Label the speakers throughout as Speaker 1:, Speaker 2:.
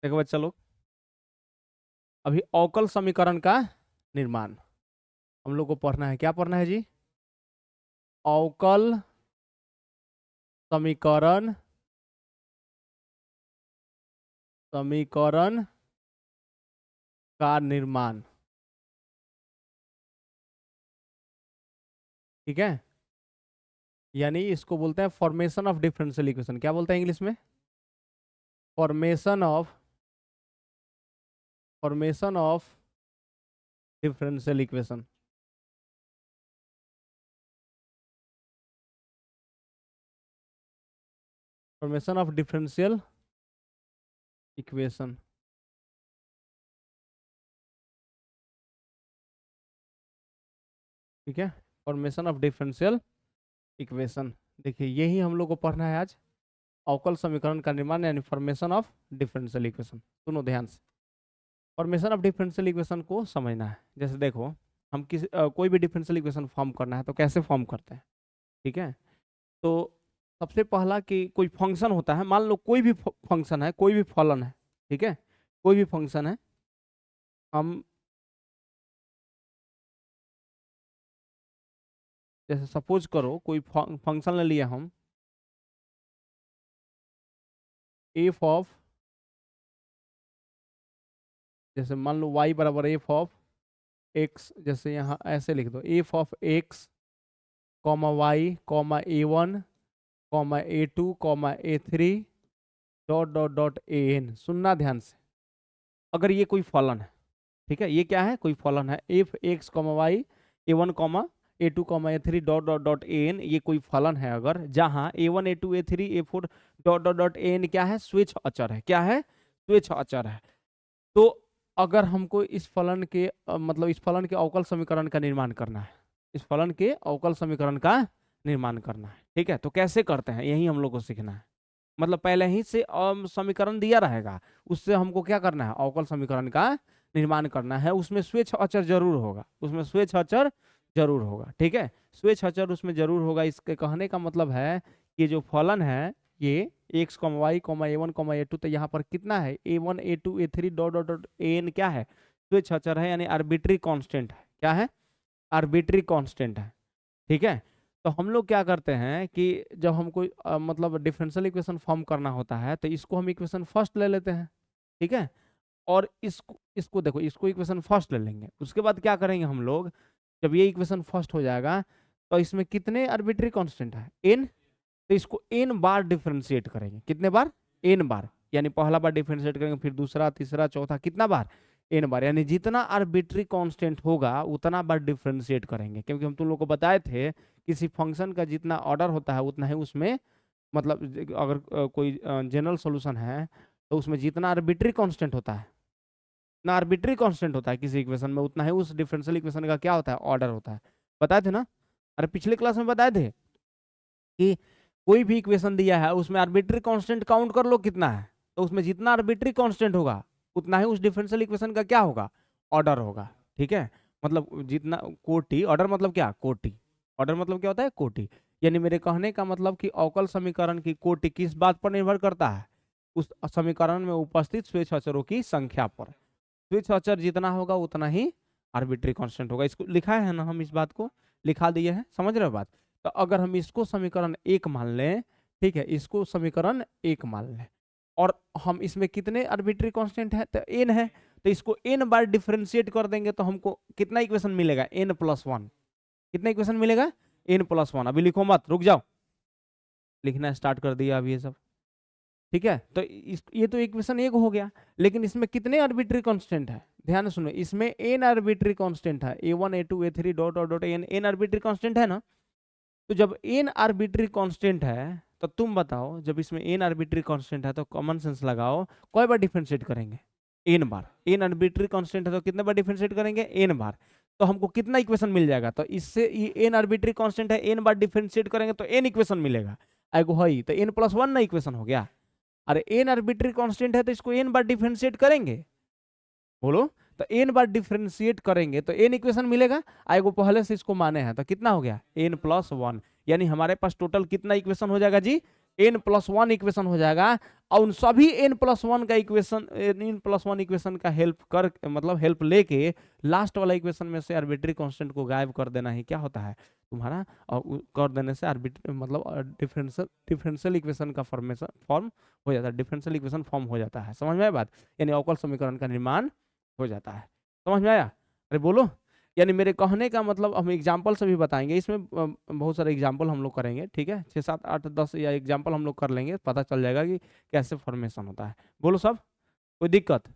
Speaker 1: देखो बच्चा लोग, अभी अवकल समीकरण का निर्माण हम लोग को पढ़ना है। क्या पढ़ना है जी? अवकल समीकरण समीकरण का निर्माण। ठीक है, यानी इसको बोलते हैं फॉर्मेशन ऑफ डिफरेंशियल इक्वेशन। क्या बोलते हैं इंग्लिश में? Formation of differential equation. Formation of differential equation. ठीक है, फॉर्मेशन ऑफ डिफरेंशियल इक्वेशन। देखिए यही हम लोग को पढ़ना है आज, अवकल समीकरण का निर्माण यानी फॉर्मेशन ऑफ डिफरेंशियल इक्वेशन। सुनो ध्यान से, फॉर्मेशन ऑफ डिफरेंशियल इक्वेशन को समझना है। जैसे देखो, हम कोई भी डिफरेंशियल इक्वेशन फॉर्म करना है तो कैसे फॉर्म करते हैं? ठीक है, तो सबसे पहला कि कोई फंक्शन होता है, मान लो कोई भी फंक्शन है, कोई भी फलन है। ठीक है, कोई भी फंक्शन है, हम जैसे सपोज करो कोई फंक्शन ले लिया हम, एफ ऑफ, जैसे मान लो y बराबर एफ ऑफ एक्स, जैसे यहाँ ऐसे लिख दो, F of X comma Y comma A1 comma A2 comma A3 dot dot dot an। सुनना ध्यान से, अगर ये कोई फलन है, ठीक है, ये क्या है? कोई फलन है, F X comma Y A1 comma A2 comma A3 dot dot dot an, ये कोई फलन है अगर, जहाँ A1 A2 A3 A4 dot dot dot an क्या है? स्वेच्छ अचर है। क्या है? स्वेच्छ अचर है। तो अगर हमको इस फलन के मतलब इस फलन के अवकल समीकरण का निर्माण करना है, इस फलन के अवकल समीकरण का निर्माण करना है, ठीक है, तो कैसे करते हैं यही हम लोग को सीखना है। मतलब पहले ही से समीकरण दिया रहेगा, उससे हमको क्या करना है? अवकल समीकरण का निर्माण करना है। उसमें स्वेच्छ अचर जरूर होगा, उसमें स्वेच्छ अचर जरूर होगा। ठीक है, स्वेच्छ अचर उसमें जरूर होगा। इसके कहने का मतलब है कि जो फलन है ये X comma Y comma A1 comma A2, तो यहाँ पर कितना है? A1 A2 A3 dot dot dot an क्या है? स्वेच्छ अचर है, यानी आर्बिट्री कांस्टेंट है। क्या है? आर्बिट्री कांस्टेंट है। ठीक है, तो हम लोग क्या करते हैं कि जब हमको मतलब डिफरेंशियल इक्वेशन फॉर्म करना होता है तो इसको हम इक्वेशन फर्स्ट ले लेते हैं। ठीक है, और इसको इसको देखो, इसको इक्वेशन फर्स्ट ले लेंगे। उसके बाद क्या करेंगे हम लोग, जब ये इक्वेशन फर्स्ट हो जाएगा तो इसमें कितने आर्बिट्री कांस्टेंट है? n। तो इसको n बार डिफरेंशिएट करेंगे। कितने बार? n बार। यानी पहला बार डिफरेंशिएट करेंगे, फिर दूसरा, तीसरा, चौथा, कितना बार? n बार। यानी जितना आर्बिट्री कांस्टेंट होगा उतना बार डिफरेंशिएट करेंगे, क्योंकि हम तुम लोग को बताए थे किसी फंक्शन का जितना ऑर्डर होता है उतना ही उसमें, मतलब अगर कोई जनरल सॉल्यूशन है तो उसमें जितना आर्बिट्री कांस्टेंट होता है, ना आर्बिट्री कांस्टेंट होता है किसी इक्वेशन में, उतना ही उस डिफरेंशियल इक्वेशन का क्या होता है? ऑर्डर होता है। बताए थे ना? अरे पिछले क्लास में बताए थे कि कोई भी इक्वेशन दिया है उसमें आर्बिट्री कांस्टेंट काउंट कर लो कितना है, तो उसमें जितना आर्बिट्री कांस्टेंट होगा उतना ही उस डिफरेंशियल इक्वेशन का क्या होगा? ऑर्डर होगा। ठीक है, मतलब जितना कोटि, ऑर्डर मतलब क्या? कोटि। ऑर्डर मतलब क्या होता है? कोटि। यानी मेरे कहने का मतलब कि अवकल समीकरण की कोटि किस बात पर निर्भर करता है? उस समीकरण में उपस्थित स्वेच्छ अचरों की संख्या पर। स्वेच्छ अचर जितना होगा उतना ही आर्बिट्री कांस्टेंट होगा। इसको लिखा है ना, हम इस बात को लिखा दिए हैं, समझ रहे हो बात? तो अगर हम इसको समीकरण 1 मान लें, ठीक है, इसको समीकरण 1 मान लें, और हम इसमें कितने आर्बिट्री कांस्टेंट है? तो n है। तो इसको n बार डिफरेंशिएट कर देंगे तो हमको कितना इक्वेशन मिलेगा? n+1। कितना इक्वेशन मिलेगा? n+1। अभी लिखो मत, रुक जाओ, लिखना स्टार्ट कर दिया अभी ये सब। ठीक है, तो ये तो इक्वेशन 1 हो गया, लेकिन इसमें कितने आर्बिट्री कांस्टेंट है? ध्यान सुनो, इसमें n आर्बिट्री कांस्टेंट है, A1 A2 A3 dot dot dot n arbitrary constant है ना। तो जब n आर्बिट्री कांस्टेंट है तो तुम बताओ, जब इसमें n आर्बिट्री कांस्टेंट है तो कॉमन सेंस लगाओ, कई बार डिफरेंशिएट करेंगे? n बार। n आर्बिट्री कांस्टेंट है तो कितने बार डिफरेंशिएट करेंगे? n बार। तो हमको कितना इक्वेशन मिल जाएगा? तो इससे ये n आर्बिट्री कांस्टेंट है, n बार डिफरेंशिएट करेंगे तो n इक्वेशन मिलेगा। एगो है तो n+1 ना इक्वेशन हो गया। अरे n आर्बिट्री कांस्टेंट है तो इसको n बार डिफरेंशिएट करेंगे, बोलो, तो n बार डिफरेंशिएट करेंगे तो n इक्वेशन मिलेगा। आएगो पहले से इसको माने हैं तो कितना हो गया? n+1। यानी हमारे पास टोटल कितना इक्वेशन हो जाएगा जी? n+1 इक्वेशन हो जाएगा, और उन सभी n+1 का इक्वेशन, n+1 इक्वेशन का हेल्प कर, मतलब हेल्प लेके लास्ट वाला इक्वेशन में से आर्बिट्री कांस्टेंट को गायब कर देना ही क्या होता है तुम्हारा, और कर देने से आर्बिट्री मतलब डिफरेंशियल इक्वेशन का फॉर्म हो जाता है, डिफरेंशियल इक्वेशन फॉर्म हो जाता है। समझ में आया बात? यानी अवकल समीकरण का निर्माण हो जाता है। समझ में आया? अरे बोलो। यानी मेरे कहने का मतलब हम एग्जाम्पल से भी बताएंगे, इसमें बहुत सारे एग्जाम्पल हम लोग करेंगे, ठीक है, 6 7 8 10 या एग्जाम्पल हम लोग कर लेंगे, पता चल जाएगा कि कैसे फॉर्मेशन होता है। बोलो सब, कोई दिक्कत?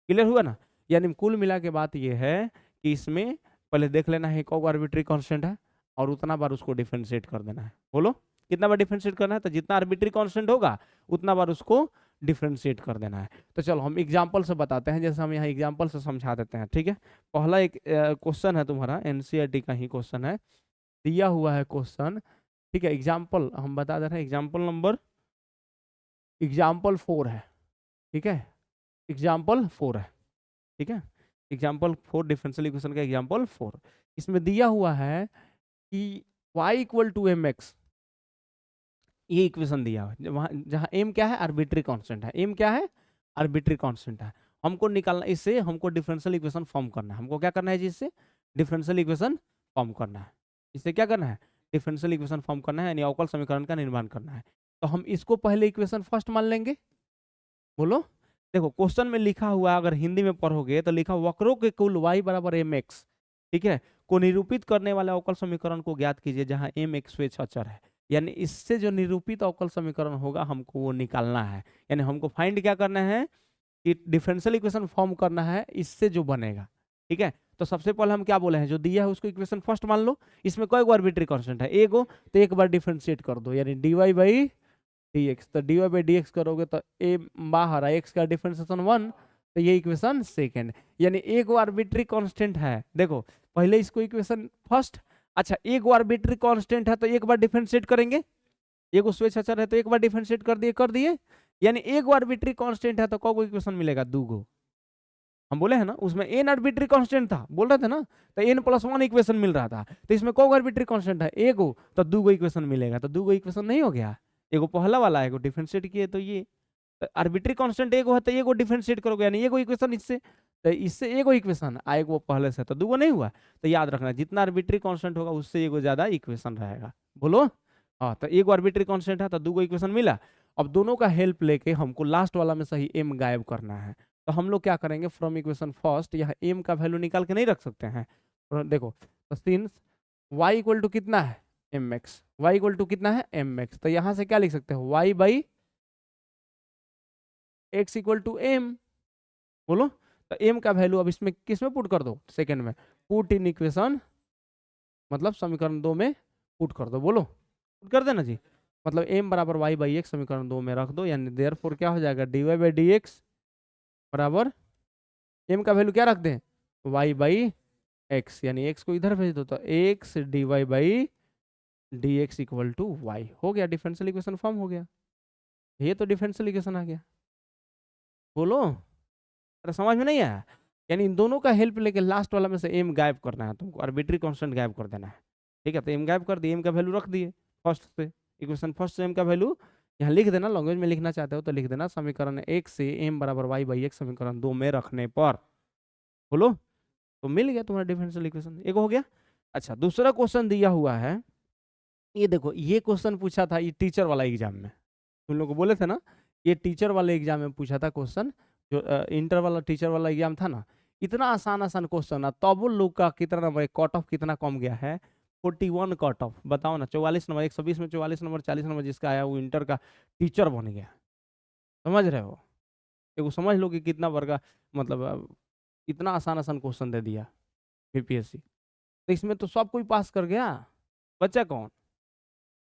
Speaker 1: क्लियर हुआ ना? यानी कुल मिला के बात ये है कि इसमें पहले देख लेना है कौन आर्बिट्री कांस्टेंट है, और उतना बार उसको डिफरेंशिएट कर देना है। बोलो कितना बार डिफरेंशिएट करना है? तो जितना आर्बिट्री कांस्टेंट होगा उतना बार उसको डिफरेंशिएट कर देना है। तो चलो हम एग्जाम्पल से बताते हैं, जैसे हम यहाँ एग्जाम्पल से समझा देते हैं, ठीक है। पहला एक क्वेश्चन है तुम्हारा, एनसीईआरटी का ही क्वेश्चन है, दिया हुआ है क्वेश्चन, ठीक है। एग्जाम्पल हम बता दे रहे हैं, एग्जाम्पल 4 है, ठीक है, एग्जाम्पल 4 है, ठीक है, एग्जाम्पल 4 डिफरेंशियल इक्वेशन का एग्जाम्पल 4। इसमें दिया हुआ है कि y=mx, ये इक्वेशन दिया हुआ है, वहाँ जहाँ m क्या है, आर्बिट्री कांस्टेंट है, m क्या है, आर्बिट्री कांस्टेंट है। हमको निकालना, इससे हमको डिफरेंशियल इक्वेशन फॉर्म करना है। हमको क्या करना है जी? इससे डिफरेंशियल इक्वेशन फॉर्म करना है। इससे क्या करना है? डिफरेंशियल इक्वेशन फॉर्म करना है, यानी अवकल समीकरण का निर्माण करना है। तो हम इसको पहले इक्वेशन फर्स्ट मान लेंगे। बोलो, देखो क्वेश्चन में लिखा हुआ, अगर हिंदी में पढ़ोगे तो लिखा वक्रों के कुल y बराबर mx, ठीक है, को निरूपित करने वाले अवकल समीकरण को ज्ञात कीजिए जहां m एक स्वेच्छ अचर है। यानी इससे जो निरूपित अवकल समीकरण होगा हमको वो निकालना है। यानी हमको फाइंड क्या करना है कि डिफरेंशियल इक्वेशन फॉर्म करना है इससे जो बनेगा, ठीक है। तो सबसे पहले हम क्या बोले हैं, जो दिया है उसको इक्वेशन फर्स्ट मान लो। इसमें कोई आर्बिट्री कांस्टेंट है, एगो, तो एक बार डिफरेंशिएट कर दो, यानी dy/dx। तो dy/dx करोगे तो a बाहर है, x का डिफरेंशिएशन 1, तो ये इक्वेशन सेकंड। यानी एक आर्बिट्री कांस्टेंट है, देखो पहले इसको इक्वेशन फर्स्ट। अच्छा, एक आर्बिट्री कांस्टेंट है तो एक बार डिफरेंशिएट करेंगे, एगो स्वेच्छ अचर है तो एक बार डिफरेंशिएट कर दिए। यानी एक आर्बिट्री कांस्टेंट है तो कौन इक्वेशन मिलेगा? 2 हम बोले हैं ना, उसमें n आर्बिट्री कांस्टेंट था, बोल रहे थे ना, तो n+1 इक्वेशन मिल रहा था। तो इसमें कौन आर्बिट्री कांस्टेंट है? एगो, तो 2 इक्वेशन मिलेगा। तो 2 इक्वेशन नहीं हो गया? एगो पहला वाला, एगो डिफरेंशिएट किए तो ये आर्बिट्री कांस्टेंट एगो है तो एगो डिफरेंशिएट करोगे, यानी एगो इक्वेशन इससे, तो इससे एगो इक्वेशन आएगा, वो पहले से तो 2 नहीं हुआ। तो याद रखना, जितना आर्बिट्री कांस्टेंट होगा उससे एगो ज्यादा इक्वेशन रहेगा। बोलो, हाँ, तो एगो आर्बिट्री कांस्टेंट है तो 2 इक्वेशन मिला। अब दोनों का हेल्प लेके हमको लास्ट वाला में सही m गायब करना है। तो हम लोग क्या करेंगे, फ्रॉम इक्वेशन फर्स्ट, यहाँ m का वैल्यू निकाल के नहीं रख सकते हैं। देखो, तो सिंस y इक्वल टू कितना है, mx, y इक्वल टू कितना है, mx, तो यहाँ से क्या लिख सकते हो, y/x इक्वल टू m। बोलो, तो m का वैल्यू अब इसमें किस में पुट कर दो, सेकंड में, पुट इन इक्वेशन, मतलब समीकरण 2 में पुट कर दो। बोलो, पुट कर देना जी, मतलब m बराबर y/x समीकरण 2 में रख दो, यानी देयरफॉर क्या हो जाएगा, dy/dx बराबर m का वैल्यू क्या रख दें, y/x, यानी x को इधर भेज दो, तो x dy/dx equal to y हो गया, डिफरेंशियल इक्वेशन फॉर्म हो गया। ये तो डिफरेंशियल इक्वेशन आ गया। बोलो, अरे समझ में नहीं आया? यानी इन दोनों का हेल्प लेके लास्ट वाला में से m गायब करना है तुमको, आर्बिट्री कांस्टेंट गायब कर देना है, ठीक है। तो m गायब कर दिए, m का वैल्यू रख दिए फर्स्ट से, इक्वेशन फर्स्ट से m का वैल्यू यहाँ लिख देना, लैंग्वेज में लिखना चाहते हो तो लिख देना, समीकरण 1 से m बराबर y/x समीकरण 2 में रखने पर, बोलो, तो मिल गया तुम्हारा डिफरेंशियल इक्वेशन, एक हो गया। अच्छा, दूसरा क्वेश्चन दिया हुआ है, ये देखो, ये क्वेश्चन पूछा था ये टीचर वाला एग्जाम में, तुम लोग को बोले थे ना, ये टीचर वाले एग्जाम में पूछा था क्वेश्चन, जो इंटर वाला टीचर वाला एग्जाम था ना, इतना आसान आसान क्वेश्चन है, तब उन लोग का कितना नंबर, कट ऑफ कितना कम गया है, 41 कट ऑफ। बताओ ना, 44 नंबर, 120 में 44 नंबर, 40 नंबर जिसका आया वो इंटर का टीचर बन गया। समझ रहे हो? एगो समझ लो कि कितना वर्गा, मतलब इतना आसान आसान क्वेश्चन दे दिया बीपीएससी। तो इसमें तो सब कोई पास कर गया, बच्चा कौन?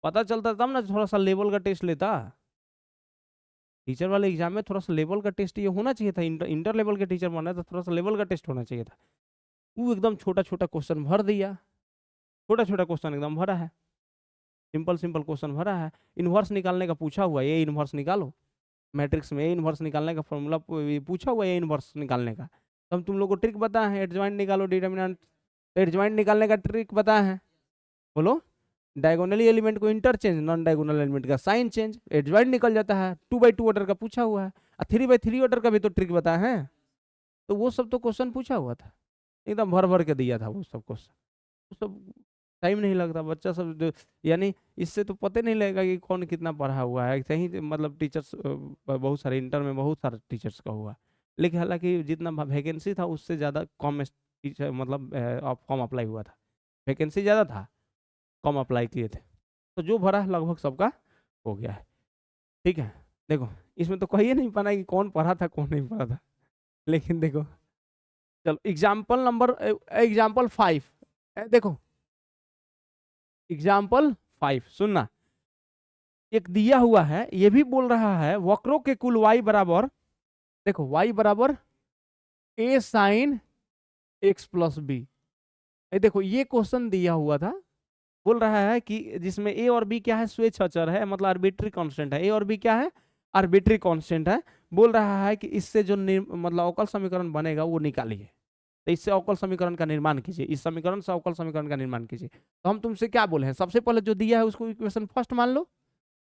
Speaker 1: पता चलता तब ना थोड़ा सा लेवल का टेस्ट लेता। टीचर वाले एग्जाम में थोड़ा सा लेवल का टेस्ट ये होना चाहिए था, इंटर लेवल के टीचर बनना है तो थोड़ा सा लेवल का टेस्ट होना चाहिए था। वो एकदम छोटा छोटा क्वेश्चन भर दिया, छोटा छोटा क्वेश्चन एकदम भरा है, सिंपल सिंपल क्वेश्चन भरा है। इन्वर्स निकालने का पूछा हुआ, ये इन्वर्स निकालो, मैट्रिक्स में ए इन्वर्स निकालने का फॉर्मूला पूछा हुआ है, ए इन्वर्स निकालने का। तो हम तुम लोग को ट्रिक बता है, एडजॉइंट निकालो डिटर्मिनेंट, एडजॉइंट निकालने का ट्रिक बता है। बोलो, डायगोनली एलिमेंट को इंटरचेंज, नॉन डायगोनल एलिमेंट का साइन चेंज, एडजॉइंट निकल जाता है। 2/2 ऑर्डर का पूछा हुआ है, 3/3 ऑर्डर का भी तो ट्रिक बताया है। तो वो सब तो क्वेश्चन पूछा हुआ था, एकदम भर भर के दिया था वो सब क्वेश्चन। वो सब टाइम नहीं लगता बच्चा सब यानी इससे तो पता नहीं लगेगा कि कौन कितना पढ़ा हुआ है। सही मतलब टीचर्स बहुत सारे इंटर में बहुत सारे टीचर्स का हुआ, लेकिन हालांकि जितना वैकेंसी था उससे ज़्यादा कम टीचर मतलब कम अप्लाई हुआ था। वैकेंसी ज़्यादा था, कम अप्लाई किए थे, तो जो भरा है लगभग सबका हो गया है। ठीक है, देखो इसमें तो कहिए नहीं पाना कि कौन पढ़ा था कौन नहीं पढ़ा था, लेकिन देखो चलो एग्जाम्पल 5 देखो, एग्जाम्पल 5 सुनना। एक दिया हुआ है, ये भी बोल रहा है वक्रों के कुल y बराबर, देखो y बराबर a sine x plus B. देखो ये क्वेश्चन दिया हुआ था, बोल रहा है कि जिसमें a और b क्या है, स्वेच्छ अचर है, मतलब आर्बिट्री कांस्टेंट है। a और b क्या है, आर्बिट्री कांस्टेंट है। बोल रहा है कि इससे जो मतलब अवकल समीकरण बनेगा वो निकालिए। तो इससे अवकल समीकरण का निर्माण कीजिए, इस समीकरण से अवकल समीकरण का निर्माण कीजिए। तो हम तुमसे क्या बोले हैं, सबसे पहले जो दिया है उसको इक्वेशन फर्स्ट मान लो।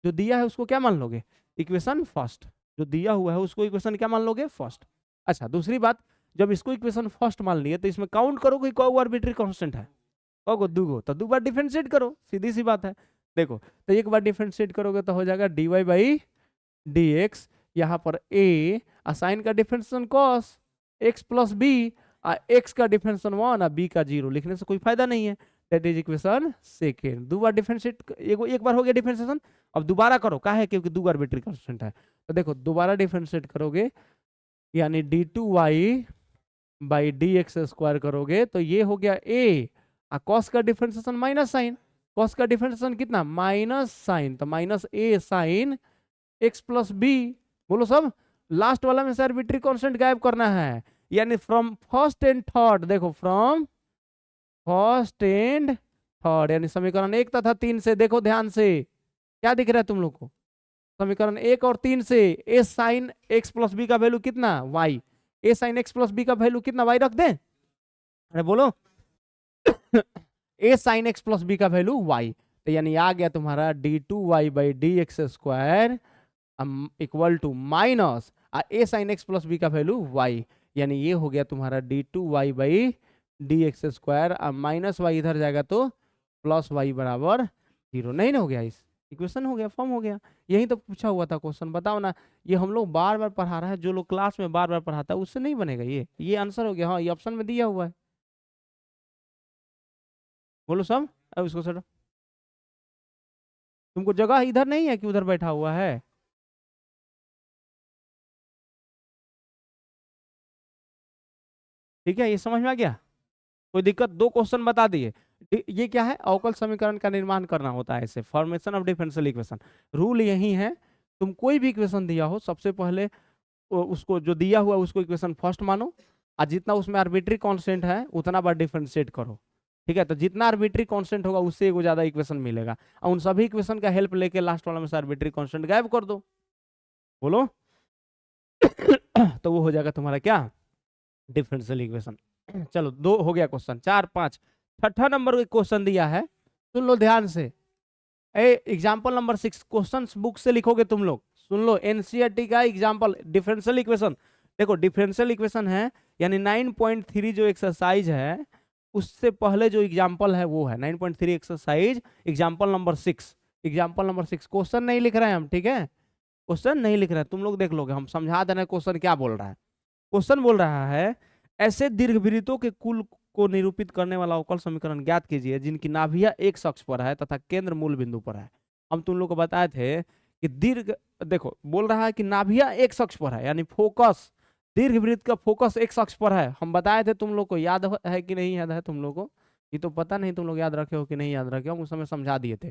Speaker 1: जो दिया है उसको क्या मान लोगे, इक्वेशन फर्स्ट। जो दिया हुआ है उसको इक्वेशन क्या मान लोगे, फर्स्ट। अच्छा दूसरी बात, जब इसको इक्वेशन फर्स्ट मान लिए तो इसमें काउंट करो कि कौ आर्बिट्री कांस्टेंट है, कौ दूगो, तो 2 बार डिफरेंशिएट करो, सीधी सी बात है। देखो तो एक बार डिफरेंशिएट करोगे तो हो जाएगा dy/dx, यहाँ पर a साइन का differentiation cos x plus B, x का डिफरेंशिएशन 1 और b का 0, लिखने से कोई फायदा नहीं है। That is equation second. 2 bar differentiate, एक बार हो गया डिफरेंशिएशन, अब दोबारा करो, का है क्योंकि 2 आर्बिट्री कांस्टेंट है। तो देखो दोबारा डिफरेंशिएट करोगे यानी d2y/dx² करोगे तो ये हो गया a, cos का डिफरेंशिएशन माइनस साइन, cos का डिफरेंशिएशन कितना, माइनस साइन, तो minus a sine x plus B. बोलो सब, लास्ट वाला में से आर्बिट्री कांस्टेंट गायब करना है, यानी फ्रॉम फर्स्ट एंड थर्ड। देखो फ्रॉम फर्स्ट एंड थर्ड, यानी समीकरण 1 तथा 3 से, देखो ध्यान से क्या दिख रहा है तुम लोग को, समीकरण 1 और 3 से a sine x plus B का वैल्यू कितना, y, a sine x plus B का वैल्यू कितना, y रख दें, अरे बोलो a sine x plus B का वैल्यू y, तो यानी आ गया तुम्हारा d2y/dx² equal to minus a sine x plus B का वैल्यू y, यानी ये हो गया तुम्हारा d2y/dx² माइनस y इधर जाएगा तो प्लस y बराबर 0, नहीं ना हो गया, इस इक्वेशन हो गया, फॉर्म हो गया। यही तो पूछा हुआ था क्वेश्चन, बताओ ना। ये हम लोग बार बार पढ़ा रहा है, जो लोग क्लास में बार बार पढ़ाता है उससे नहीं बनेगा ये आंसर हो गया। हाँ ये ऑप्शन में दिया हुआ है, बोलो सब। अब इसको सर, तुमको जगह इधर नहीं है कि उधर बैठा हुआ है, ठीक है, ये समझ में आ गया, कोई दिक्कत। 2 क्वेश्चन बता दिए। ये क्या है, अवकल समीकरण का निर्माण करना होता है ऐसे, formation of differential equation. Rule यही है, तुम कोई भी इक्वेशन दिया हो सबसे पहले उसको जो दिया हुआ है उसको इक्वेशन फर्स्ट मानो, और जितना उसमें आर्बिट्री कांस्टेंट है उतना बार डिफरेंशिएट करो। ठीक है, तो जितना आर्बिट्री कांस्टेंट होगा उससे एगो ज्यादा इक्वेशन मिलेगा, और उन सभी इक्वेशन का हेल्प लेके लास्ट वाला में से आर्बिट्री कांस्टेंट गायब कर दो, बोलो तो वो हो जाएगा तुम्हारा क्या, डिफरेंशियल इक्वेशन। चलो 2 हो गया क्वेश्चन, 4 5। छठा नंबर क्वेश्चन दिया है, सुन लो ध्यान से। एग्जाम्पल नंबर 6 क्वेश्चन बुक से लिखोगे तुम लोग, सुन लो, एनसीईआरटी का एग्जाम्पल डिफरेंशियल इक्वेशन। देखो डिफरेंशियल इक्वेशन है, यानी 9.3 जो एक्सरसाइज है उससे पहले जो एग्जाम्पल है वो है 9.3 exercise example number 6। Example number 6 question नहीं लिख रहे हैं हम, ठीक है, क्वेश्चन नहीं लिख रहे हैं, तुम लोग देख लोगे, हम समझा देना क्वेश्चन क्या बोल रहा है। क्वेश्चन बोल रहा है ऐसे दीर्घवृत्तों के कुल को निरूपित करने वाला अवकल समीकरण ज्ञात कीजिए जिनकी नाभिया एक अक्ष पर है तथा केंद्र मूल बिंदु पर है। हम तुम लोग को बताए थे कि दीर्घ, देखो बोल रहा है कि नाभिया एक अक्ष पर है, यानी फोकस, दीर्घवृत्त का फोकस एक अक्ष पर है। हम बताए थे तुम लोग को, याद है कि नहीं याद है तुम लोग को, ये तो पता नहीं तुम लोग याद रखे हो कि नहीं याद रखे हो, हम उस समय समझा दिए थे।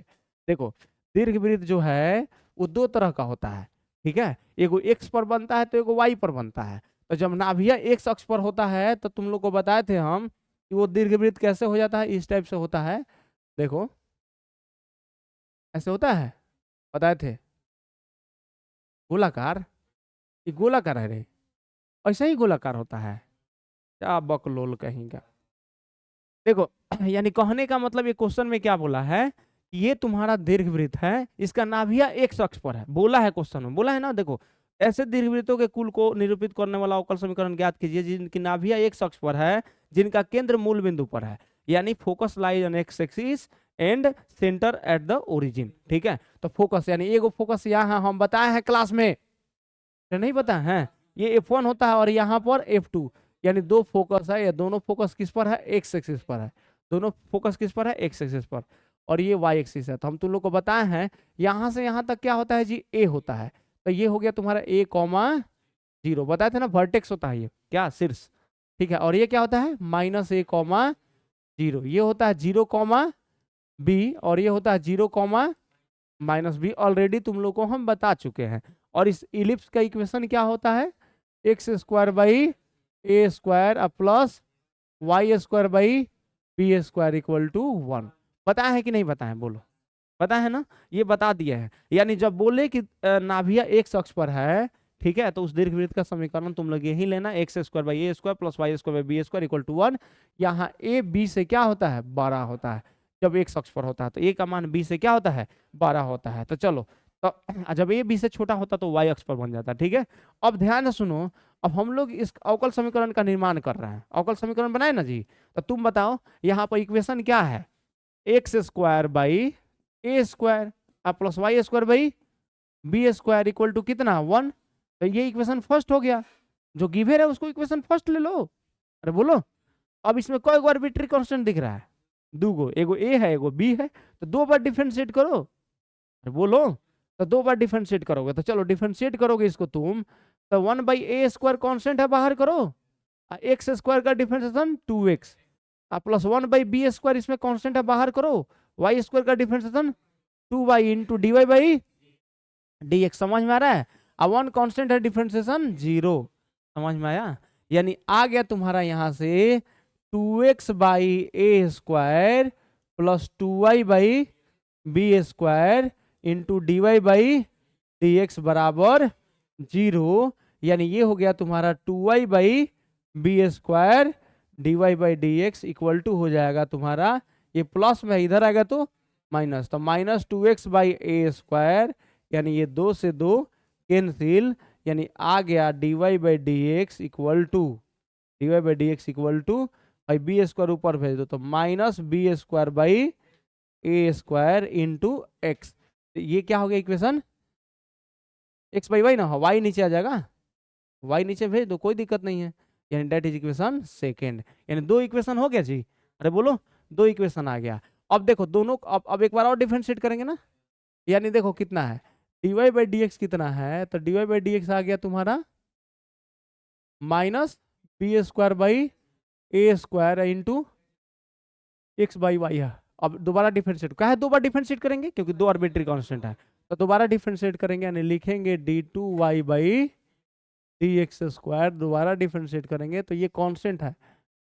Speaker 1: देखो दीर्घवृत्त जो है वो 2 तरह का होता है, ठीक है, एगो एक्स पर बनता है तो एगो वाई पर बनता है। तो जब नाभिया एक अक्ष पर होता है तो तुम लोग को बताए थे हम कि वो दीर्घवृत्त कैसे हो जाता है, इस टाइप से होता है, देखो ऐसे होता है, बताए थे, गोलाकार, ये गोलाकार है रे, ऐसा ही गोलाकार होता है, क्या बकलोल कहेंगे। देखो यानी कहने का मतलब ये क्वेश्चन में क्या बोला है
Speaker 2: ये तुम्हारा दीर्घवृत्त है, इसका नाभिया एक्स अक्ष पर है, बोला है क्वेश्चन में, बोला है ना। देखो ऐसे दीर्घवृत्तों के कुल को निरूपित करने वाला अवकल समीकरण ज्ञात कीजिए जिनकी नाभिया एक्स अक्ष पर है, जिनका केंद्र मूल बिंदु पर है, यानी focus lies on x axis and centre at the origin. ठीक है, तो फोकस यानी एगो फोकस यहाँ हम बताए हैं क्लास में, नहीं पता है, ये F1 होता है और यहाँ पर F2, यानी दो फोकस है, ये दोनों फोकस किस पर है, एक्स एक्सिस पर है, दोनों फोकस किस पर है, एक्स एक्सिस पर, और ये वाई एक्सिस है। तो हम तुम लोग को बताए हैं यहाँ से यहाँ तक क्या होता है जी, ए होता है। तो ये हो गया तुम्हारा ए कॉमा जीरो, बताए थे ना वर्टेक्स होता है ये क्या, शीर्ष। ठीक है, और ये क्या होता है माइनस ए कॉमा जीरो, ये होता है जीरो कॉमा बी, और ये होता है zero comma minus B, already तुम लोग को हम बता चुके हैं। और इस इलिप्स का इक्वेशन क्या होता है, x square by A square plus Y square by B square equal to 1। पता है कि नहीं पता है, बोलो, पता है ना, ये बता दिया है। यानी जब बोले कि नाभिया एक्स अक्ष पर है, ठीक है, तो उस दीर्घवृत्त का समीकरण तुम लोग यही लेना, X square by A square plus Y square by B square equal to 1। यहाँ ए बी से क्या होता है, 12 होता है, जब एक्स अक्ष पर होता है, तो ए का मान बी से क्या होता है, 12 होता है। तो चलो, तो जब ए बी से छोटा होता तो वाई अक्ष पर बन जाता है। ठीक है, अब ध्यान से सुनो, अब हम लोग इस अवकल समीकरण का निर्माण कर रहे हैं, अवकल समीकरण बनाए ना जी। तो तुम बताओ यहाँ पर इक्वेशन क्या है, x square by A square plus Y square by B square equal to कितना, 1। तो ये इक्वेशन फर्स्ट हो गया, जो गिवन है उसको इक्वेशन फर्स्ट ले लो। अरे बोलो, अब इसमें कोई आर्बिट्री कांस्टेंट दिख रहा है, दो गो, एगो ए है एगो बी है, तो दो बार डिफरेंशिएट करो। अरे बोलो, तो दो बार डिफरेंशिएट करोगे, तो चलो डिफरेंशिएट करोगे इसको तुम, तो 1/a² कांस्टेंट है, बाहर करो, एक्स स्क्वायर का डिफरेंशिएशन 2x प्लस 1/b² इसमें कांस्टेंट है, बाहर करो, वाई स्क्वायर का differentiation 2y into dy by dx। समझ में आ रहा है, अब 1 कांस्टेंट है, डिफरेंशिएशन 0। समझ में आया, यानी आ गया तुम्हारा यहां से 2x by A square plus 2y by B square into D Y by D x बराबर 0। यानी ये हो गया तुम्हारा 2y by B square D Y by D x equal to हो जाएगा तुम्हारा, ये प्लस में इधर आएगा तो माइनस, तो minus 2x by A square, यानी ये 2 से 2 कैंसिल, यानी आ गया d Y by D x equal to, d Y by D x equal to भाई बी स्क्वायर ऊपर भेज दो, तो minus b square by A square into x. ये क्या हो गया इक्वेशन, एक्स बाई वाई ना, वाई नीचे आ जाएगा, वाई नीचे भेज दो, कोई दिक्कत नहीं है, यानी डेट इज इक्वेशन सेकेंड। यानी दो इक्वेशन हो गया जी, अरे बोलो, दो इक्वेशन आ गया। अब देखो दोनों, अब एक बार और डिफरेंशिएट करेंगे ना, यानी देखो कितना है, d Y by D x कितना है, तो d Y by D x आ गया तुम्हारा minus b square by A square into x by y है। अब दोबारा डिफरेंशिएट, क्या है दो बार डिफरेंशिएट करेंगे क्योंकि दो आर्बिट्री कांस्टेंट है, तो दोबारा डिफरेंशिएट करेंगे, यानी लिखेंगे d2y by D x square, दोबारा डिफरेंशिएट करेंगे तो ये कांस्टेंट है,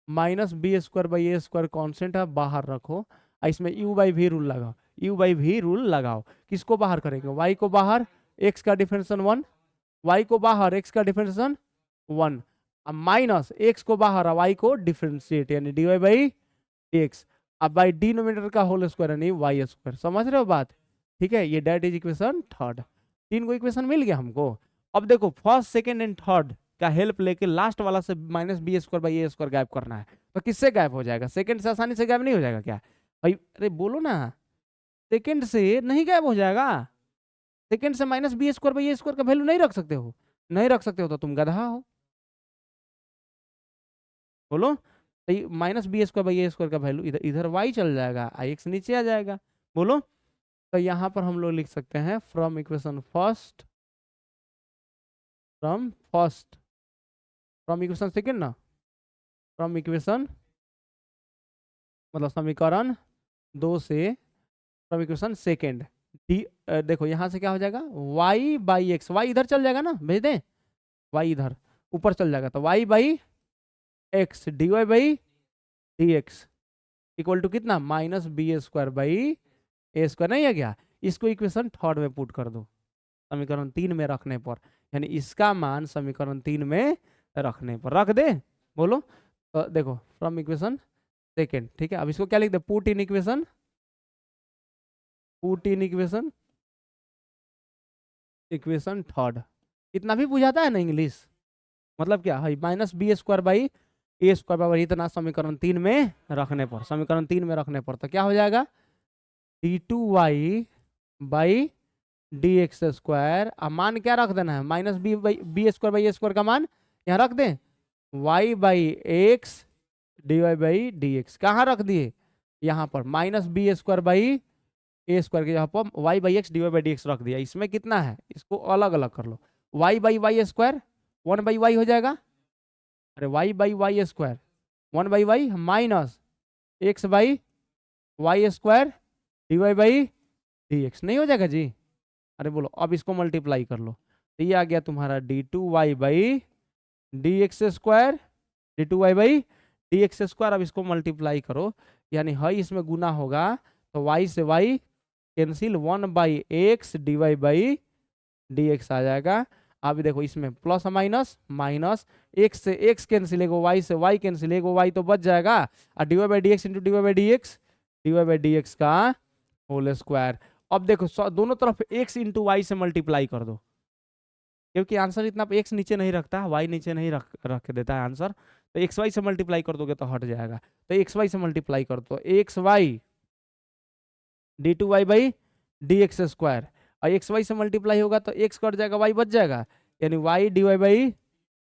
Speaker 2: minus b square by A square constant है, बाहर रखो, इसमें u बाई भी रूल लगाओ, u बाई भी रूल लगाओ। किसको बाहर करेंगे, y को बाहर, x का डिफरेंशिएशन 1, y को बाहर, x का डिफरेंशिएशन 1, अब माइनस x को बाहर, y को डिफरेंशिएट, यानी dy बाई dx, अब बाई डिनोमिनेटर का होल स्क्वायर यानी वाई स्क्वायर। समझ रहे हो बात, ठीक है, ये डेट इज इक्वेशन थर्ड। तीन को इक्वेशन मिल गया हमको। अब देखो फर्स्ट सेकंड एंड थर्ड का हेल्प लेके लास्ट वाला से minus b square by A square गायब करना है, तो किससे गायब हो जाएगा, सेकंड से आसानी से गायब नहीं हो जाएगा क्या भाई, अरे बोलो ना, सेकंड से नहीं गायब हो जाएगा, सेकंड से minus b square by A square का वैल्यू नहीं रख सकते हो, नहीं रख सकते हो तो तुम गधा हो, बोलो, minus b square by A square का वैल्यू इधर इधर वाई चल जाएगा, आई एक्स नीचे आ जाएगा, बोलो। तो यहाँ पर हम लोग लिख सकते हैं from equation first, from first, from equation second ना, फ्रॉम इक्वेशन मतलब समीकरण 2 से, फ्रॉम इक्वेशन सेकेंड डी, देखो यहाँ से क्या हो जाएगा y बाई एक्स, वाई इधर चल जाएगा ना, भेज दें, y इधर ऊपर चल जाएगा, तो y by x d Y by D x equal to कितना, minus b square by A square, नहीं है क्या, इसको इक्वेशन थर्ड में पुट कर दो, समीकरण 3 में रखने पर, यानी इसका मान समीकरण 3 में रखने पर रख दे, बोलो। तो देखो फ्रॉम इक्वेशन सेकेंड, ठीक है, अब इसको क्या लिख दे, put in equation
Speaker 1: put in equation equation third. इतना भी बुझाता है ना इंग्लिश? मतलब क्या है, minus b square by A square बराबर इतना समीकरण 3 में रखने पर, समीकरण 3 में रखने पर तो क्या हो जाएगा, d2y by D x square. अब मान क्या रख देना है, minus b square by A square का मान यहाँ रख दें, y by x d Y by D x. कहाँ रख दिए, यहाँ पर minus b square by A square के यहाँ पर y by x d Y by D x रख दिया। इसमें कितना है, इसको अलग अलग कर लो, y by y square 1 by y हो जाएगा, अरे y by y square 1 by y minus x by y square D Y by D x, नहीं हो जाएगा जी? अरे बोलो, अब इसको मल्टीप्लाई कर लो, तो ये आ गया तुम्हारा d2y by D x square, d2y by D x square. अब इसको मल्टीप्लाई करो, यानी है इसमें गुना होगा तो y से y cancel 1 by x d Y by D x आ जाएगा। अब देखो इसमें प्लस माइनस माइनस, एक्स से एक्स कैंसिल, एगो वाई से वाई कैंसिल, एगो वाई तो बच जाएगा, और d Y by D x into D Y by D x, d Y by D x का होल स्क्वायर। अब देखो दोनों तरफ एक्स इंटू वाई से मल्टीप्लाई कर दो, क्योंकि आंसर इतना एक्स नीचे नहीं रखता, वाई नीचे नहीं रख देता है आंसर, तो एक्स वाई से मल्टीप्लाई कर दोगे तो हट जाएगा। तो एक्स वाई से मल्टीप्लाई कर दो, x y d two y by D x square, और एक्स वाई से मल्टीप्लाई होगा तो एक्स कट जाएगा, वाई बच जाएगा, यानी y d Y by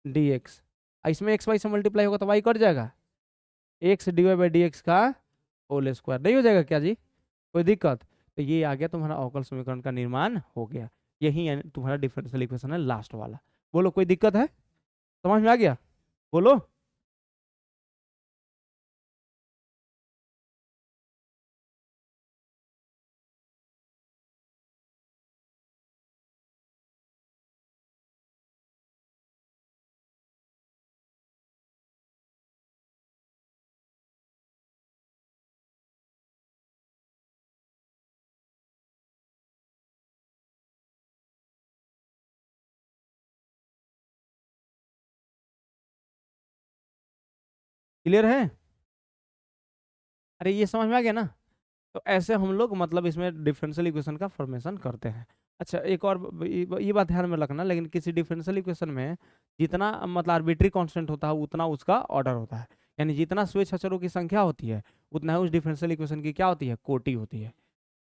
Speaker 1: D x. इसमें एक्स वाई से मल्टीप्लाई होगा तो वाई कट जाएगा, x d Y by D x का होल स्क्वायर। नहीं हो जाएगा क्या जी, कोई दिक्कत? तो ये आ गया तुम्हारा अवकल समीकरण का निर्माण हो गया। यही तुम्हारा डिफरेंशियल इक्वेशन है लास्ट वाला। बोलो कोई दिक्कत है, समझ में आ गया? बोलो। क्लियर है? अरे ये समझ में आ गया ना? तो ऐसे हम लोग मतलब इसमें डिफरेंशियल इक्वेशन का फॉर्मेशन करते हैं। अच्छा एक और ये बात ध्यान में रखना, लेकिन किसी डिफरेंशियल इक्वेशन में जितना मतलब आर्बिट्री कांस्टेंट होता है उतना उसका ऑर्डर होता है, यानी जितना स्वेच्छ अचरों की संख्या होती है उतना ही उस डिफरेंशियल इक्वेशन की क्या होती है, कोटि होती है।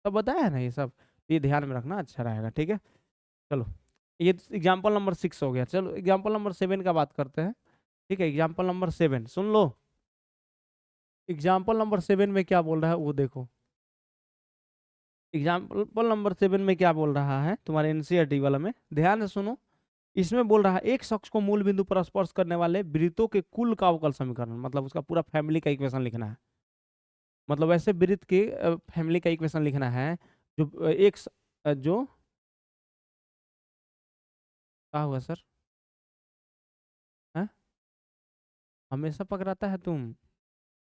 Speaker 1: सब बताया है ना ये सब, ये ध्यान में रखना, अच्छा रहेगा। ठीक है, चलो ये एग्जाम्पल नंबर 6 हो गया। चलो एग्जाम्पल नंबर 7 का बात करते हैं। ठीक है, एग्जाम्पल नंबर 7 सुन लो। एग्जाम्पल नंबर 7 में क्या बोल रहा है वो देखो। एग्जाम्पल नंबर 7 में क्या बोल रहा है तुम्हारे एनसीईआरटी वाला में, ध्यान से सुनो। इसमें बोल रहा है एक शख्स को मूल बिंदु पर स्पर्श करने वाले वृत्तों के कुल का अवकल समीकरण, मतलब उसका पूरा फैमिली का इक्वेशन लिखना है। मतलब ऐसे वृत्त के फैमिली का इक्वेशन लिखना है जो जो क्या हुआ सर, है हमेशा पकड़ाता है तुम,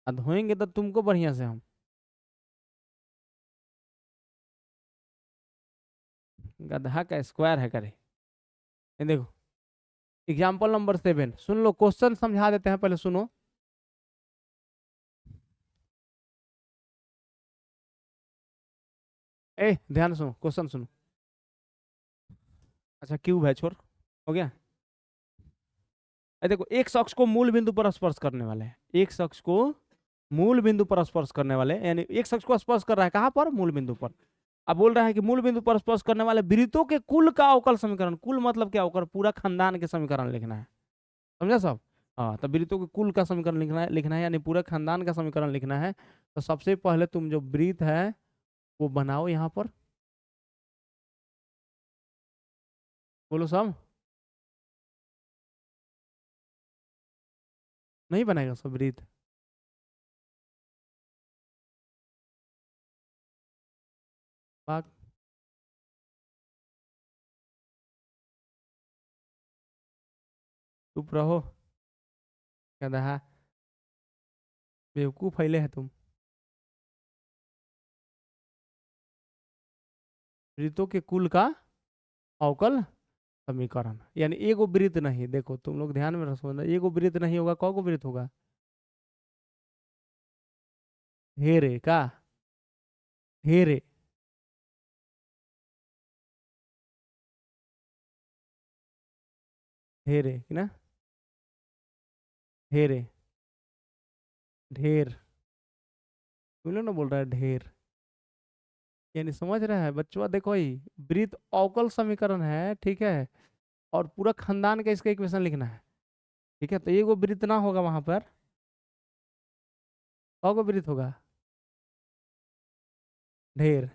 Speaker 1: धोएंगे तो तुमको बढ़िया से हम। गधा का स्क्वायर है करे। ये देखो एग्जाम्पल नंबर 7 सुन लो, क्वेश्चन समझा देते हैं, पहले सुनो। ए ध्यान सुनो, क्वेश्चन सुनो। अच्छा क्यूब है, छोड़, हो गया। देखो एक शख्स को मूल बिंदु पर स्पर्श करने वाले हैं, एक शख्स को मूल बिंदु पर स्पर्श करने वाले, यानी एक शख्स को स्पर्श कर रहा है कहां पर, मूल बिंदु पर। अब बोल रहा है कि मूल बिंदु पर स्पर्श करने वाले वृत्तों के कुल का अवकल समीकरण, कुल मतलब क्या होकर पूरा खानदान के समीकरण लिखना है, समझा सब? हाँ, तो वृत्तों के कुल का समीकरण लिखना है यानी पूरे खानदान का समीकरण लिखना है। तो सबसे पहले तुम जो वृत्त है वो बनाओ यहाँ पर, बोलो सब। नहीं बनेगा सब वृत्त? बात चुप रहो, गधा, बेवकूफ फैले है तुम। वृत्तों के कुल का अवकल समीकरण, यानी एगो वृत्त नहीं, देखो तुम लोग ध्यान में रखो ना, एगो वृत्त नहीं होगा, कौगो वृत्त होगा, हेरे का, हेरे ढेरे कि ना, ढेरे, ढेर, तुम लोग ना बोल रहा है ढेर, यानी समझ रहा है बच्चों? देखो ही वृत्त अवकल समीकरण है, ठीक है, और पूरा खानदान का इसका इक्वेशन लिखना है, ठीक है। तो ये वो वृत्त ना होगा वहां पर, कौन को वृत्त होगा? ढेर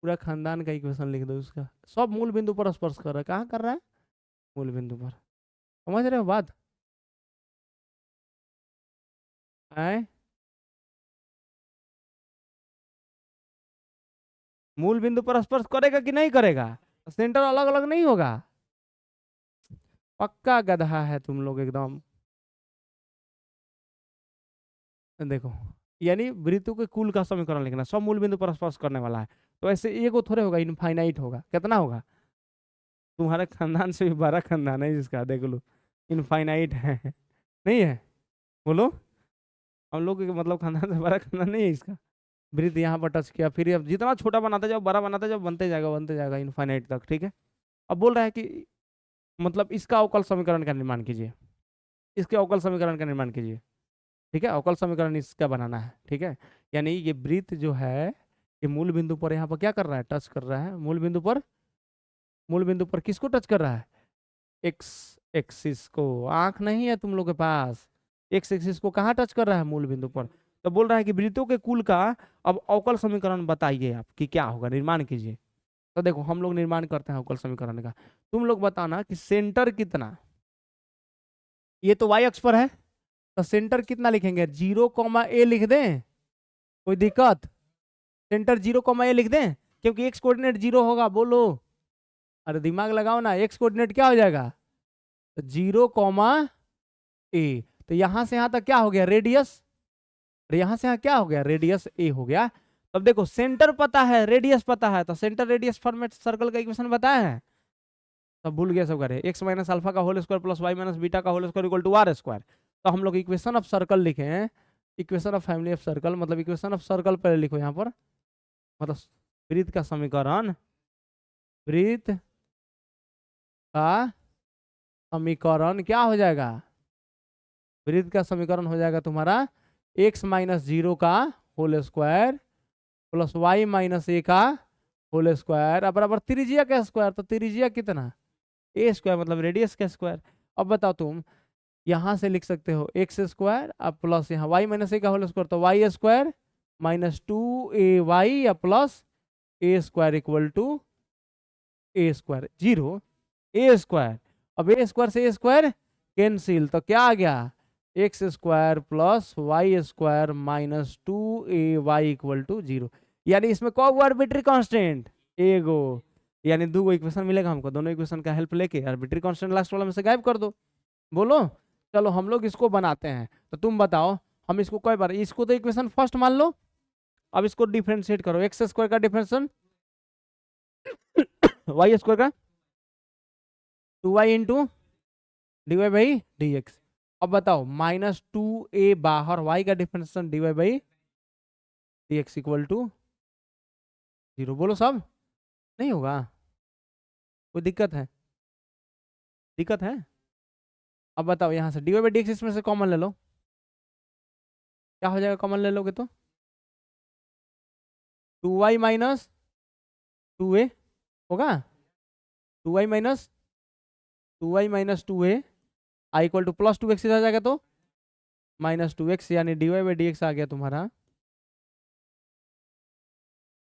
Speaker 1: पूरा खानदान का इक्वेशन लिख दो उसका, सब मूल बिंदु पर स्पर्श कर रहा है, कहाँ कर रहा है? मूल बिंदु पर। समझ रहे हो बात? आए, मूल बिंदु पर स्पर्श करेगा कि नहीं करेगा? सेंटर अलग अलग नहीं होगा। पक्का गधा है तुम लोग एकदम। देखो, यानी वृत्तों के कुल का समीकरण लिखना, सब मूल बिंदु पर स्पर्श करने वाला है। तो ऐसे एगो थोड़े होगा, इनफाइनाइट होगा। कितना होगा? तुम्हारे खानदान से भी बड़ा खानदान है जिसका, देख लो, इनफाइनाइट है नहीं है? बोलो, हम लोग के मतलब खानदान से बड़ा खानदान नहीं है इसका। वृत्त यहाँ पर टच किया, फिर अब जितना छोटा बनाता जाओ, बड़ा बनाता जाओ, बनते जाएगा इनफाइनाइट तक, ठीक है। अब बोल रहा है कि मतलब इसका अवकल समीकरण का निर्माण कीजिए, इसके अवकल समीकरण का निर्माण कीजिए, ठीक है। अवकल समीकरण इसका बनाना है, ठीक है। यानी ये वृत्त जो है, ये मूल बिंदु पर यहाँ पर क्या कर रहा है? टच कर रहा है मूल बिंदु पर। मूल बिंदु पर किसको टच कर रहा है? एक्स एक्सिस को। आंख नहीं है तुम लोग के पास? एक्स एक्सिस को कहाँ टच कर रहा है? मूल बिंदु पर। तो बोल रहा है कि वृत्तों के कुल का अब अवकल समीकरण बताइए आप कि क्या होगा, निर्माण कीजिए। तो देखो हम लोग निर्माण करते हैं अवकल समीकरण का। तुम लोग बताना कि सेंटर कितना, ये तो वाई अक्ष पर है, तो सेंटर कितना लिखेंगे? 0, a लिख दें? कोई दिक्कत? सेंटर 0, a लिख दें, क्योंकि एक्स कोऑर्डिनेट 0 होगा। बोलो, अरे दिमाग लगाओ ना, एक्स कोऑर्डिनेट क्या हो जाएगा? तो 0, a। तो यहां से यहां तक क्या हो गया? रेडियस। और यहां से यहां क्या हो गया? रेडियस a हो गया। अब देखो, सेंटर पता है, रेडियस पता है, तो सेंटर रेडियस फॉर्मेट सर्कल का इक्वेशन बताया है, सब भूल गया सब करे। एक्स माइनस अल्फा का whole square plus y minus beta का whole square equal to r square. तो हम लोग इक्वेशन ऑफ सर्कल लिखे हैं, equation of family of circle, मतलब इक्वेशन ऑफ सर्कल पहले लिखो यहाँ पर, मतलब वृत्त का समीकरण, वृत्त का समीकरण क्या हो जाएगा? वृत्त का समीकरण हो जाएगा तुम्हारा एक्स माइनस 0 का whole square plus y minus a का होल स्क्वायर बराबर त्रिज्या का स्क्वायर। तो त्रिज्या कितना? ए स्क्वायर, मतलब रेडियस का स्क्वायर। अब बताओ तुम, यहां से लिख सकते हो एक्स स्क्वायर अब प्लस यहाँ वाई माइनस ए का होल स्क्वायर, तो वाई स्क्वायर माइनस 2ay या plus a square equal to a square 0 a square. अब ए स्क्वायर से ए स्क्वायर कैंसिल, तो क्या आ गया? X square plus Y square minus 2ay equal to 0। यानी इसमें कौन आर्बिट्री कांस्टेंट? एगो। यानी दो गो इक्वेशन मिलेगा हमको, दोनों इक्वेशन का हेल्प लेके आर्बिट्री कांस्टेंट लास्ट वाला में से गायब कर दो। बोलो, चलो हम लोग इसको बनाते हैं। तो तुम बताओ, हम इसको कई बार, इसको तो इक्वेशन फर्स्ट मान लो, अब इसको डिफरेंशिएट करो। एक्स स्क्वायर का डिफरेंशिएशन वाई स्क्वायर का 2y into D Y by D x. अब बताओ -2a बाहर, y का differentiation dy by D x equal to 0। बोलो सब, नहीं होगा? कोई दिक्कत है? दिक्कत है? अब बताओ यहाँ से dy बाई डी एक्स इसमें से कॉमन ले लो, क्या हो जाएगा? कॉमन ले लोगे तो 2y माइनस 2a होगा, 2y माइनस 2a आई इक्वल टू प्लस 2x आ जाएगा, तो -2x, यानी dy बाई डी एक्स आ गया तुम्हारा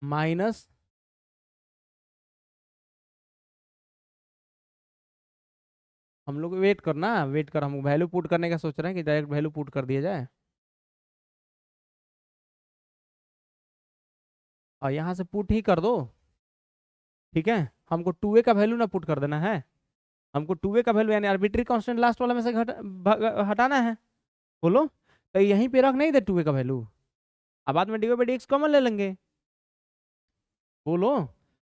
Speaker 1: माइनस, हम लोग वेट करना, वेट कर, हम वैल्यू पुट करने का सोच रहे हैं कि डायरेक्ट वैल्यू पुट कर दिया जाए। और यहाँ से पुट ही कर दो, ठीक है। हमको 2a का वैल्यू ना पुट कर देना है, हमको 2a का वैल्यू यानी आर्बिट्री कांस्टेंट लास्ट वाला में से हटाना है। बोलो, तो यहीं पे रख नहीं दे 2a का वैल्यू, अब बाद में dy by D x common ले लेंगे। बोलो,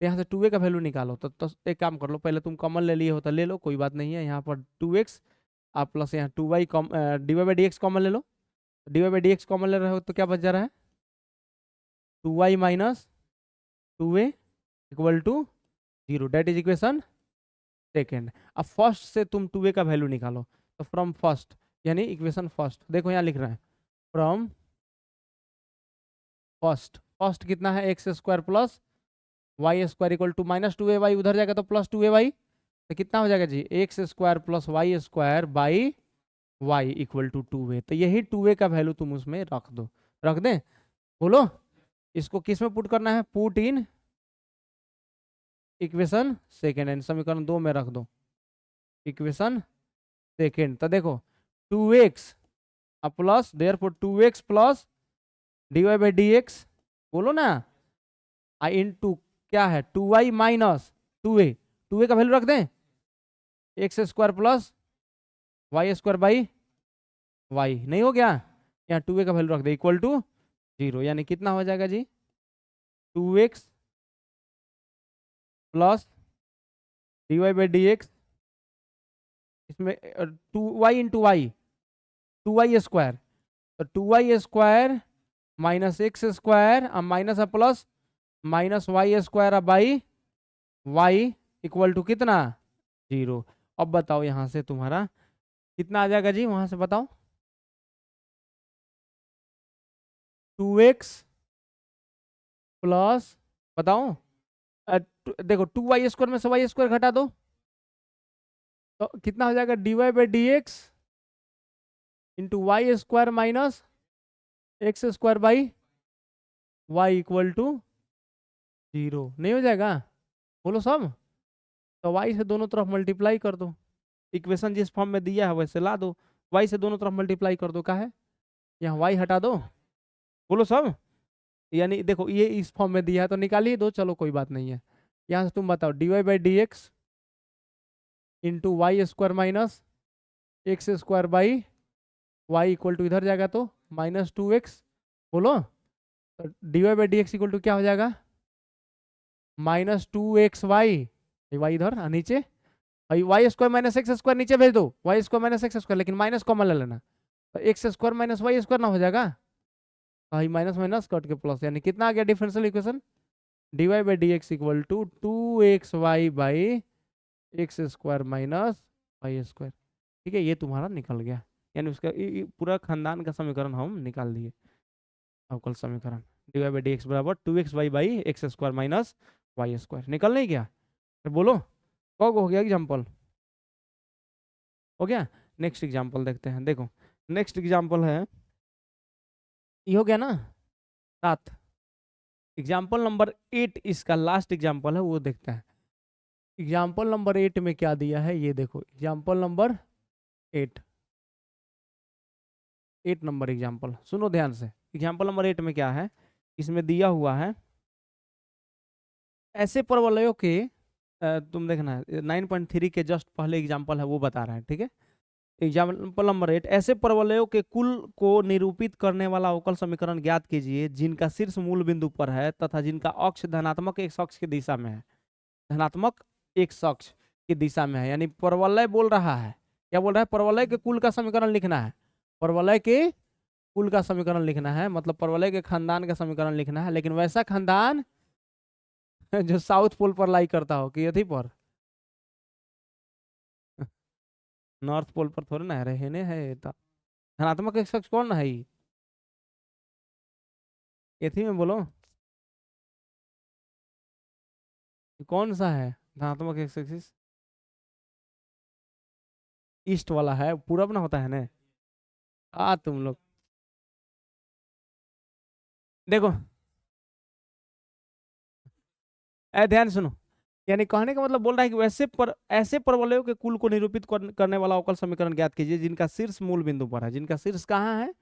Speaker 1: तो यहाँ से 2a का वैल्यू निकालो। तो एक काम कर लो, पहले तुम कॉमन ले लिए हो तो ले लो, कोई बात नहीं है। यहाँ पर 2x आप प्लस यहाँ 2y dy by D x common ले लो, dy by D x common ले रहे हो तो क्या बच जा रहा है? 2y minus 2a equal to
Speaker 2: 0, that is equation second. अब फर्स्ट से तुम 2a का वैल्यू निकालो, तो फ्रॉम फर्स्ट यानी इक्वेशन फर्स्ट, देखो यहाँ लिख रहे हैं फ्रॉम फर्स्ट, फर्स्ट कितना है x square plus Y square equal to minus 2ay, उधर जाएगा तो प्लस 2ay, तो कितना हो जाएगा जी x square plus Y square by y equal to 2a। तो यही 2a का वैल्यू तुम उसमें रख दो, रख दें, बोलो इसको किस में पुट करना है, put in equation second and समीकरण 2 में रख दो इक्वेशन सेकेंड। तो देखो 2x plus therefore 2x plus dy by dx, बोलो ना, आई इंटू क्या है 2y माइनस 2a, 2a का वैल्यू रख दें x square plus Y square by y, नहीं हो गया, यहाँ 2a का वैल्यू रख दे इक्वल टू 0, यानी कितना हो जाएगा जी 2x plus dy by dx, इसमें 2y into y 2y square, तो 2y square minus x square अब माइनस है प्लस माइनस वाई स्क्वायर अब बाई वाई इक्वल टू कितना 0। अब बताओ यहाँ से तुम्हारा कितना आ जाएगा जी, वहां से बताओ 2x प्लस बताओ देखो 2y स्क्वायर में से वाई स्क्वायर घटा दो, तो कितना हो जाएगा dy by D x into y square minus x square by y equal to 0, नहीं हो जाएगा, बोलो सब, तो y से दोनों तरफ मल्टीप्लाई कर दो, इक्वेशन जिस फॉर्म में दिया है वैसे ला दो, y से दोनों तरफ मल्टीप्लाई कर दो, का है यहाँ y हटा दो, बोलो सब, यानी देखो ये इस फॉर्म में दिया है तो निकाल ही दो, चलो कोई बात नहीं है। यहाँ से तुम बताओ dy by D x into y square minus x square by y equal to इधर जाएगा तो माइनस 2x, बोलो तो dy by D x equal to क्या हो जाएगा माइनस 2xy, वाई इधर नीचे, y square minus x square नीचे भेज दो, y square minus x square, लेकिन माइनस कॉमन ले लेना, तो x square minus y square ना हो जाएगा, भाई माइनस माइनस कट के प्लस, यानी कितना आ गया differential equation dy by D x equal to 2xy by x square minus y square, ठीक है, ये तुम्हारा निकल गया, यानी उसका पूरा खानदान का समीकरण हम निकाल दिए, अवकल समीकरण dy बाई डी एक्स बराबर 2xy by x square minus y square, निकल नहीं गया, तो बोलो कौन हो गया एग्जाम्पल, हो गया। नेक्स्ट एग्जाम्पल देखते हैं, देखो नेक्स्ट एग्जाम्पल है, ये हो गया ना 7, एग्जाम्पल नंबर 8 इसका लास्ट एग्जाम्पल है, वो देखते हैं एग्जाम्पल नंबर 8 में क्या दिया है, ये देखो एग्जाम्पल नंबर 8 नंबर एग्जाम्पल, सुनो ध्यान से, एग्जाम्पल नंबर 8 में क्या है, इसमें दिया हुआ है ऐसे परवलयों के तुम देखना 9.3 के जस्ट पहले एग्जाम्पल है वो बता रहा है, ठीक है, एग्जाम्पल नंबर 8, ऐसे परवलयों के कुल को निरूपित करने वाला अवकल समीकरण ज्ञात कीजिए जिनका शीर्ष मूल बिंदु पर है तथा जिनका अक्ष धनात्मक एक अक्ष की दिशा में है, धनात्मक एक अक्ष की दिशा में है, यानी परवलय बोल रहा है, क्या बोल रहा है, परवलय के कुल का समीकरण लिखना है, परवलय के कुल का समीकरण लिखना है, मतलब परवलय के खानदान का समीकरण लिखना है, लेकिन वैसा खानदान जो साउथ पोल पर लाई करता हो कि यथी पर नॉर्थ पोल पर थोड़े ना रहने है, धनात्मक एक शख्स कौन है, यथी में बोलो कौन सा है धनात्मक एक शख्स, ईस्ट वाला है, पूरब ना होता है ना, तुम लोग देखो ध्यान सुनो, यानी कहने का मतलब बोल रहा है कि वैसे ऐसे परवलयों के कुल को निरूपित करने वाला अवकल समीकरण ज्ञात कीजिए जिनका शीर्ष मूल बिंदु पर है, जिनका शीर्ष कहाँ है,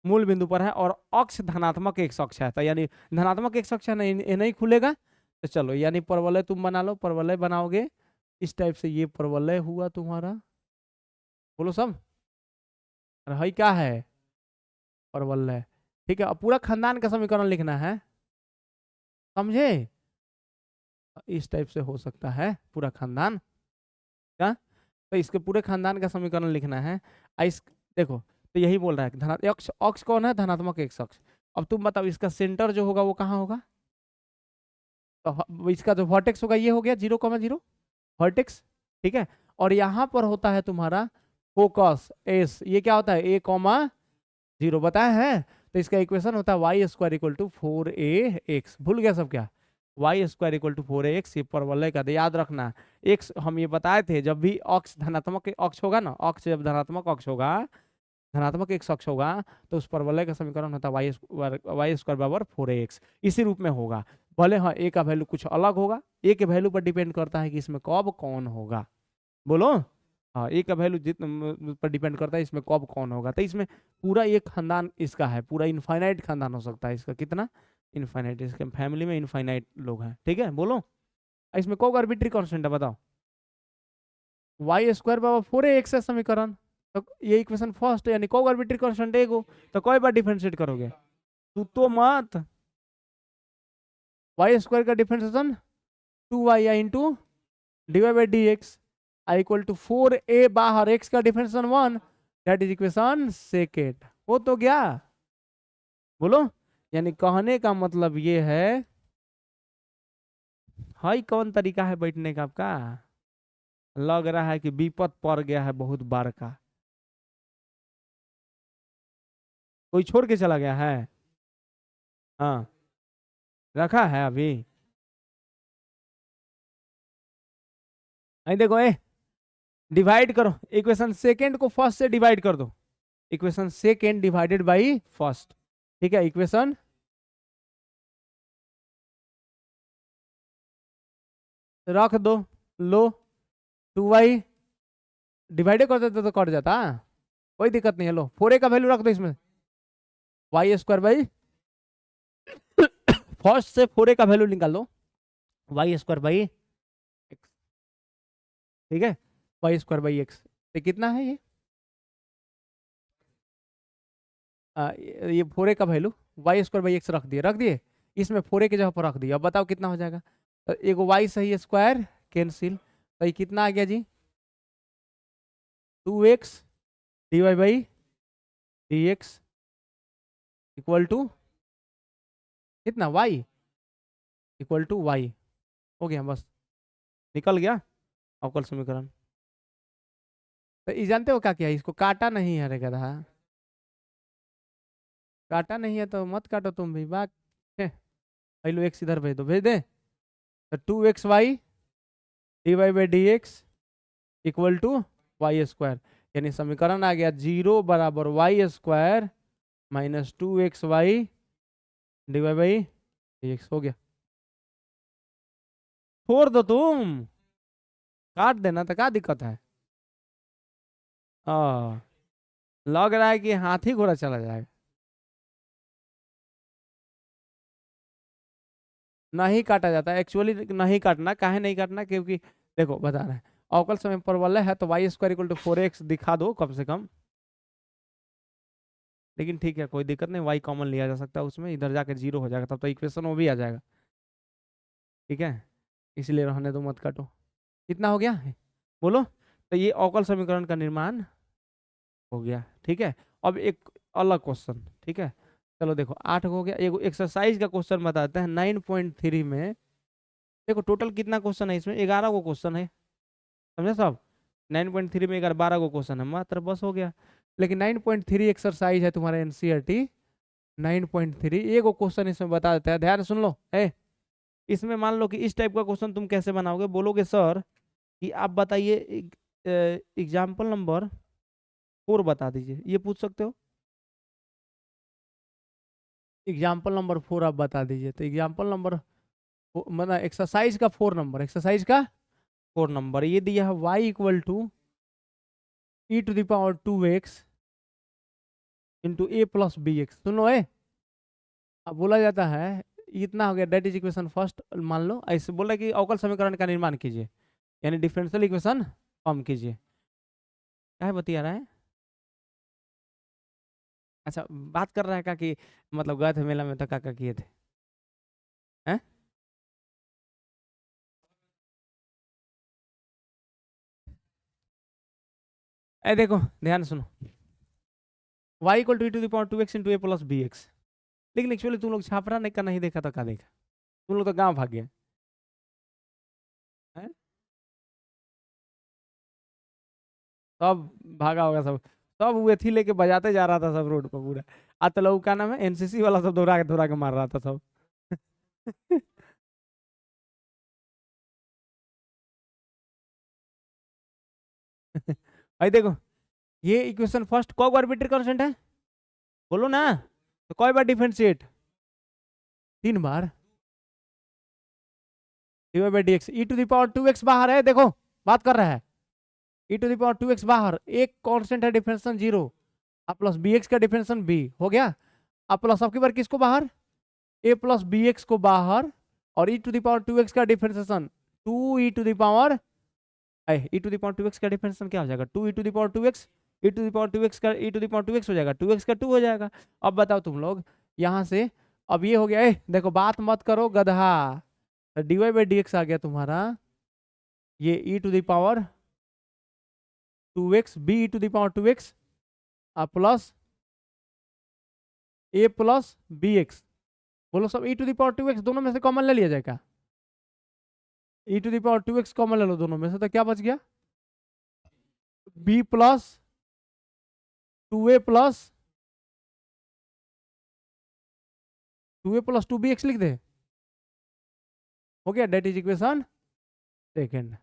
Speaker 2: मूल बिंदु पर है, और अक्ष धनात्मक एक अक्ष है, तो यानी धनात्मक एक अक्ष है नहीं, नहीं खुलेगा, तो चलो यानी परवलय तुम बना लो, परवलय बनाओगे इस टाइप से, ये परवलय हुआ तुम्हारा, बोलो सब, है क्या है परवलय, ठीक है, अब पूरा खानदान का समीकरण लिखना है, समझे, इस टाइप से हो सकता है पूरा खानदान का, तो इसके पूरे खानदान का समीकरण लिखना है, इस देखो तो यही बोल रहा है धनात्मक अक्ष, अक्ष कौन है धनात्मक एक अक्ष, अब तुम बताओ इसका सेंटर जो होगा वो कहाँ होगा,
Speaker 1: तो इसका जो वर्टेक्स होगा ये हो गया 0,0 वर्टेक्स, ठीक है। और यहाँ पर होता है तुम्हारा फोकस एस, ये क्या होता है a,0 बताया है। तो इसका इक्वेशन होता है Y square equal to 4ax। भूल गया सब क्या, Y square equal to 4ax, ये परवलय का याद रखना। एक्स हम ये बताए थे, जब भी अक्ष धनात्मक अक्ष होगा ना, अक्ष जब धनात्मक अक्ष होगा, धनात्मक एक अक्ष होगा, तो उस परवलय का समीकरण होता है वाई स्क्वायर बराबर 4ax। इसी रूप में होगा। भले हाँ ए का वैल्यू कुछ अलग होगा, ए के वैल्यू पर डिपेंड करता है कि इसमें कब कौन होगा। बोलो, हाँ ए का वैल्यू जितना पर डिपेंड करता है इसमें कब कौन होगा। तो इसमें पूरा एक खानदान इसका है, पूरा इनफाइनाइट खानदान हो सकता है इसका। कितना इनफाइनाइट, इसके फैमिली में इनफाइनाइट लोग हैं, ठीक है। बोलो, इसमें कौन आर्बिट्री कांस्टेंट है बताओ। वाई स्क्वायर बराबर 4ax है समीकरण, तो ये इक्वेशन फर्स्ट है, यानी कौन आर्बिट्री कांस्टेंट एगो, तो कई बार डिफरेंशिएट करोगे तू तो मत। वाई स्क्वायर का differentiation 2y into divide by D x आई इक्वल टू 4a बाहर, x का differentiation 1, that is equation second. हो तो गया। बोलो, यानी कहने का मतलब ये है, हाई कौन तरीका है बैठने का आपका, लग रहा है कि विपद पड़ गया है बहुत बार का। कोई छोड़ के चला गया है, हाँ रखा है अभी। देखो ए, डिवाइड करो इक्वेशन सेकेंड को फर्स्ट से डिवाइड कर दो, equation second divided by first, ठीक है। इक्वेशन रख दो, लो 2y डिवाइड कर देते तो कट जाता, कोई दिक्कत नहीं है। लो 4a का वैल्यू रख दो इसमें, वाई स्क्वायर बाई फर्स्ट से 4a का वैल्यू निकाल दो, वाई स्क्वायर बाई एक्स, ठीक है। वाई स्क्वायर बाई एक्स तो कितना है ये, ये 4a का value y square by x रख दिए, इसमें 4a की जगह पर रख दिया। अब बताओ कितना हो जाएगा, तो एगो वाई सही है, स्क्वायर कैंसिल, तो ये कितना आ गया जी 2x dy by dx equal to कितना y इक्वल टू y। हो गया, बस निकल गया अवकल समीकरण। तो ये जानते हो क्या किया, इसको काटा नहीं है रे गधा, काटा नहीं है तो मत काटो तुम भी, बात पहले एक्स इधर भेज दो, भेज दे। तो 2xy dy by dx equal to y square, यानी समीकरण आ गया 0 बराबर y square minus 2xy divide by dx। हो गया, छोड़ दो तुम, काट देना तो क्या दिक्कत है। लग रहा है कि हाथी घोड़ा चला जाएगा, नहीं काटा जाता है एक्चुअली, नहीं काटना, काहे नहीं काटना, क्योंकि देखो बता रहे हैं अवकल समय परवलय है तो y square equal to 4x दिखा दो कम से कम, लेकिन ठीक है कोई दिक्कत नहीं, वाई कॉमन लिया जा सकता है उसमें, इधर जाकर 0 हो जाएगा, तब तो इक्वेशन वो भी आ जाएगा, ठीक है। इसलिए रहने दो, मत काटो। कितना हो गया बोलो, तो ये अवकल समीकरण का निर्माण हो गया, ठीक है। अब एक अलग क्वेश्चन, ठीक है, चलो देखो 8 हो गया। एक एक्सरसाइज का क्वेश्चन बताते हैं 9.3 में। देखो टोटल कितना क्वेश्चन है इसमें, 11 को क्वेश्चन है, समझे सब। 9.3 में 12 को क्वेश्चन है मात्र, बस हो गया। लेकिन 9.3 एक्सरसाइज है तुम्हारा एनसीईआरटी 9.3, एक क्वेश्चन इसमें बता देता है, ध्यान सुन लो। इसमें मान लो कि इस टाइप का क्वेश्चन तुम कैसे बनाओगे, बोलोगे सर कि आप बताइए एग्जाम्पल नंबर 4 बता दीजिए, ये पूछ सकते हो। एग्जाम्पल नंबर 4 आप बता दीजिए, तो एग्जाम्पल नंबर मतलब एक्सरसाइज का 4 नंबर, एक्सरसाइज का 4 नंबर ये दिया है y equal to e to the power 2x into a plus b x. सुन लो अब बोला जाता है इतना हो गया, डेट इज इक्वेशन फर्स्ट, मान लो ऐसे बोला कि अवकल समीकरण का निर्माण कीजिए, यानी डिफरेंशियल इक्वेशन फॉर्म कीजिए। क्या है बतिया रहा है, अच्छा बात कर रहा है क्या कि मतलब गए थे मेला में तो क्या क्या किए थे, हैं? देखो ध्यान सुनो, y equal to e to the power 2x into a plus b x. लेकिन एक्चुअली तुम लोग छापरा नहीं का नहीं देखा तो क्या देखा, तुम लोग तो गांव भाग गए। सब भागा होगा सब। सब वो एथी लेके बजाते जा रहा था सब रोड पर पूरा। अतलऊ का नाम है, एनसीसी वाला सब दौड़ा के मार रहा था सब। भाई देखो, ये इक्वेशन फर्स्ट कौ आर्बिट्री कांस्टेंट है, बोलो ना। तो कई बार डिफरेंशिएट, 3 बार। dy by D x, e to the power 2x बाहर है, देखो बात कर रहा है। ई टू द पावर 2x बाहर, एक कांस्टेंट है डिफरेंशिएशन 0, अब प्लस बी एक्स का डिफरेंशिएशन b हो गया। अब प्लस आपकी बार किसको बाहर, a प्लस बी एक्स को बाहर, और ई टू द पावर 2x का differentiation 2 e to the power, e to the power 2x का डिफरेंशिएशन क्या हो जाएगा, 2 e to the power 2x, e to the power 2x का ई टू द पावर 2x हो जाएगा, 2x का 2 हो जाएगा। अब बताओ तुम लोग यहाँ से, अब ये हो गया, देखो बात मत करो गधा, dy बाई डी एक्स आ गया तुम्हारा, ये e to the power 2x, b e to the power 2x plus a plus b x. बोलो सब ई टू द पावर 2x दोनों में से कॉमन ले लिया जाएगा, e to the power 2x common ले लो दोनों में से, तो क्या बच गया, b plus 2a plus 2b x लिख दे, हो गया, डेट इज इक्वेशन सेकेंड।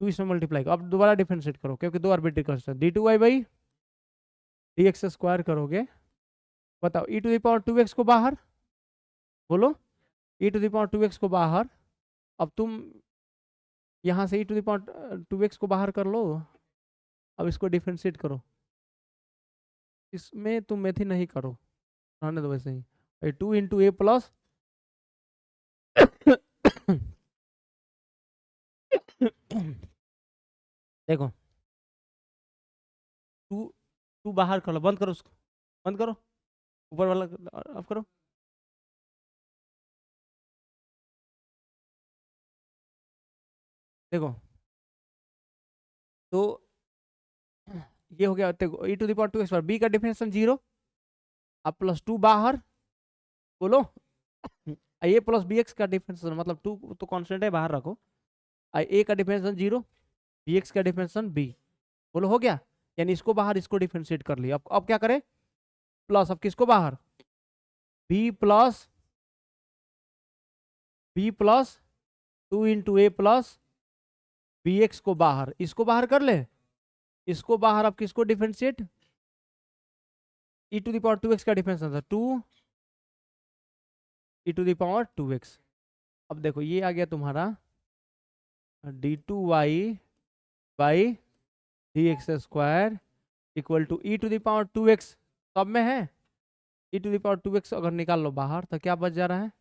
Speaker 1: 2 इसमें मल्टीप्लाई करो, अब दोबारा डिफरेंशिएट करो क्योंकि दो arbitrary constant, d2y by D x square करोगे। बताओ ई टू द पावर 2x को बाहर, बोलो ई टू द पावर 2x को बाहर। अब तुम यहाँ से ई टू द पावर 2x को बाहर कर लो, अब इसको डिफरेंशिएट करो, इसमें तुम मेथी नहीं करो, रहने दो वैसे ही, 2 इंटू ए प्लस देखो 2 बाहर कर लो, बंद करो उसको, बंद करो, ऊपर वाला ऑफ करो। देखो तो ये हो गया, देखो ई टू द पावर 2x पर b का डिफरेंशिएशन 0, अब प्लस 2 बाहर, बोलो a प्लस बी एक्स का डिफरेंशिएशन, मतलब 2 तो कांस्टेंट है बाहर रखो, a का डिफरेंशिएशन 0, bx का डिफरेंशिएशन b, बोलो हो गया, यानी इसको बाहर इसको डिफरेंशिएट कर लिया। अब क्या करें, प्लस, अब किसको बाहर, b plus 2 into a plus b x को बाहर, इसको बाहर कर ले, इसको बाहर, अब किसको differentiate, e to the power 2x का डिफरेंशिएशन था 2 e to the power 2x। अब देखो ये आ गया तुम्हारा d2y by D x square equal to e to the power 2x, सब में है, ई टू द पावर 2x अगर निकाल लो बाहर तो क्या बच जा रहा है,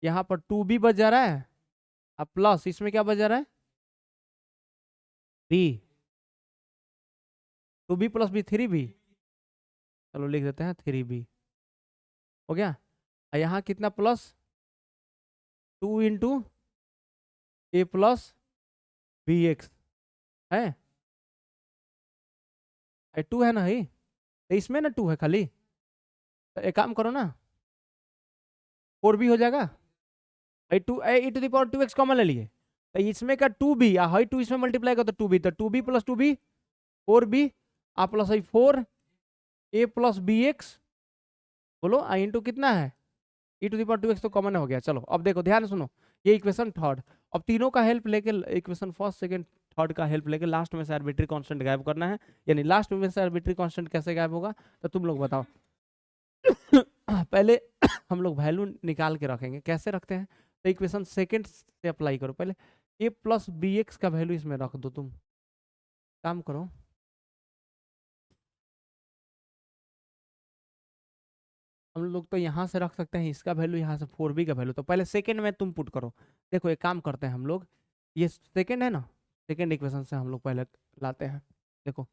Speaker 1: यहाँ पर 2b बच जा रहा है, अब प्लस इसमें क्या बच जा रहा है, b, 2b plus b 3b, चलो लिख देते हैं 3b, हो गया। यहाँ कितना plus 2 into a plus b x है, 2 है ना, ही तो इसमें ना 2 है खाली, तो एक काम करो ना 4b हो जाएगा, e to the power 2x common ले लिए, तो इसमें का 2b या हाई 2 इसमें मल्टीप्लाई कर तो 2b, तो 2b प्लस 2b 4b, आ plus 4 a plus b x, बोलो आई इंटू कितना है, ई टू द पावर 2x तो कॉमन हो गया। चलो अब देखो ध्यान से सुनो, ये इक्वेशन थर्ड, अब तीनों का हेल्प लेके, इक्वेशन फर्स्ट सेकंड थर्ड का हेल्प लेके लास्ट में से आर्बिट्री कांस्टेंट गायब करना है, यानी लास्ट में से आर्बिट्री कांस्टेंट कैसे गायब होगा, तो तुम लोग बताओ। पहले हम लोग वैल्यू निकाल के रखेंगे, कैसे रखते हैं, तो इक्वेशन सेकंड से अप्लाई करो, पहले a प्लस बी एक्स का वैल्यू इसमें रख दो, तुम काम करो, हम लोग तो यहाँ से रख सकते हैं इसका वैल्यू, यहाँ से 4b का वैल्यू, तो पहले सेकंड में तुम पुट करो। देखो एक काम करते हैं हम लोग, ये सेकंड है ना, सेकंड इक्वेशन से हम लोग पहले लाते हैं, देखो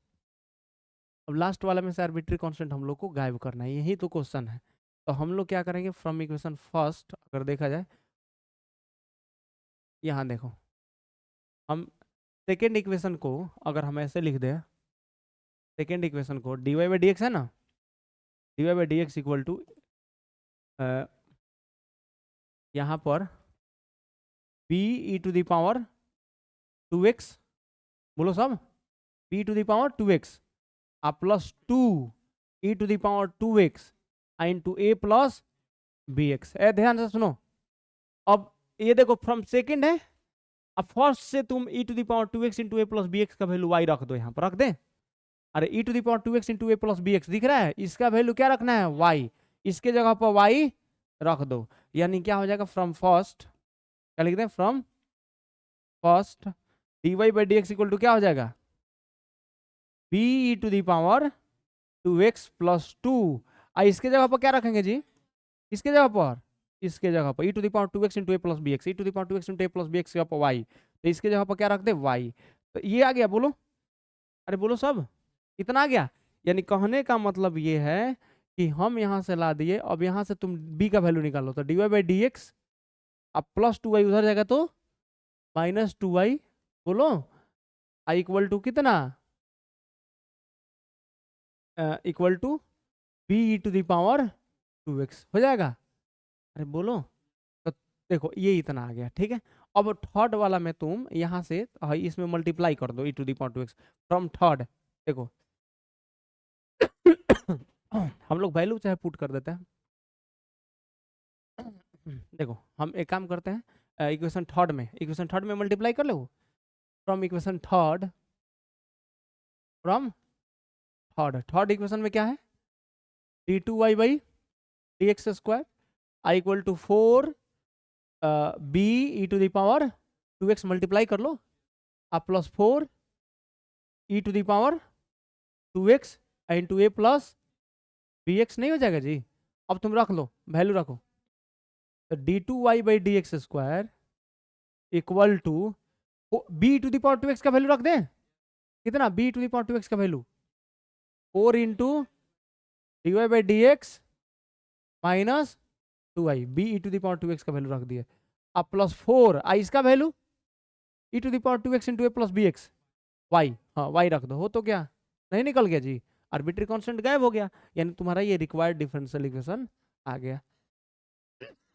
Speaker 1: अब लास्ट वाला में से आर्बिट्री कांस्टेंट हम लोग को गायब करना है, यही तो क्वेश्चन है। तो हम लोग क्या करेंगे, फ्रॉम इक्वेशन फर्स्ट अगर देखा जाए, यहाँ देखो हम सेकेंड इक्वेशन को अगर हम ऐसे लिख दें, सेकेंड इक्वेशन को dy बाई डी एक्स है ना, dy by D x equal to यहाँ पर b e to the power 2x, बोलो सब
Speaker 2: b to the power 2x आप plus 2 e to the power 2x into a plus b x. ध्यान से सुनो, अब ये देखो फ्रॉम सेकंड है, अब फर्स्ट से तुम e to the power 2x into a plus b x का वैल्यू y रख दो, यहाँ पर रख दें। अरे e to the power 2x into a plus b x दिख रहा है, इसका वैल्यू क्या रखना है y, इसके जगह पर y रख दो। यानी क्या हो जाएगा, फ्रॉम फर्स्ट क्या लिखते हैं, from first dy by D x equal to क्या हो जाएगा, b e to the power 2x plus 2। इसके जगह पर क्या रखेंगे जी, इसके जगह पर, इसके जगह पर e to the power 2x into a plus b x, e to the power 2x into a plus b x के ऊपर y, तो इसके जगह पर क्या रख दे y। तो ये आ गया, बोलो, अरे बोलो सब, इतना आ गया। यानी कहने का मतलब ये है कि हम यहाँ से ला दिए, अब यहाँ से तुम b का वैल्यू निकालो, तो dy बाई डी एक्स, अब प्लस 2y उधर जाएगा तो माइनस 2y, बोलो i इक्वल टू कितना, equal to b e to the power 2x हो जाएगा। अरे बोलो, तो देखो ये इतना आ गया, ठीक है। अब थर्ड वाला में तुम यहाँ से इसमें मल्टीप्लाई कर दो e to the power 2x from third. देखो हम लोग वैल्यू चाहे पुट कर देते हैं, देखो हम एक काम करते हैं, इक्वेशन थर्ड में मल्टीप्लाई कर लो, from equation third, from third equation में क्या है, d2y by D x square I equal to 4 b e to the power 2x multiply कर लो, आप plus 4 e to the power 2x into a plus b x नहीं हो जाएगा जी। अब तुम रख लो, वैल्यू रखो, तो d2y by D x square equal to b to the power 2x का वैल्यू रख दें, कितना b to the power 2x का value 4 into D Y by D x minus 2y, b e to the power 2x का value रख दिया, अब plus 4 आई इसका value e to the power 2x into a plus b x y, हाँ y रख दो, हो तो क्या नहीं निकल गया जी, आर्बिट्री कांस्टेंट गायब हो गया, यानी तुम्हारा ये रिक्वायर्ड डिफरेंशियल इक्वेशन आ गया।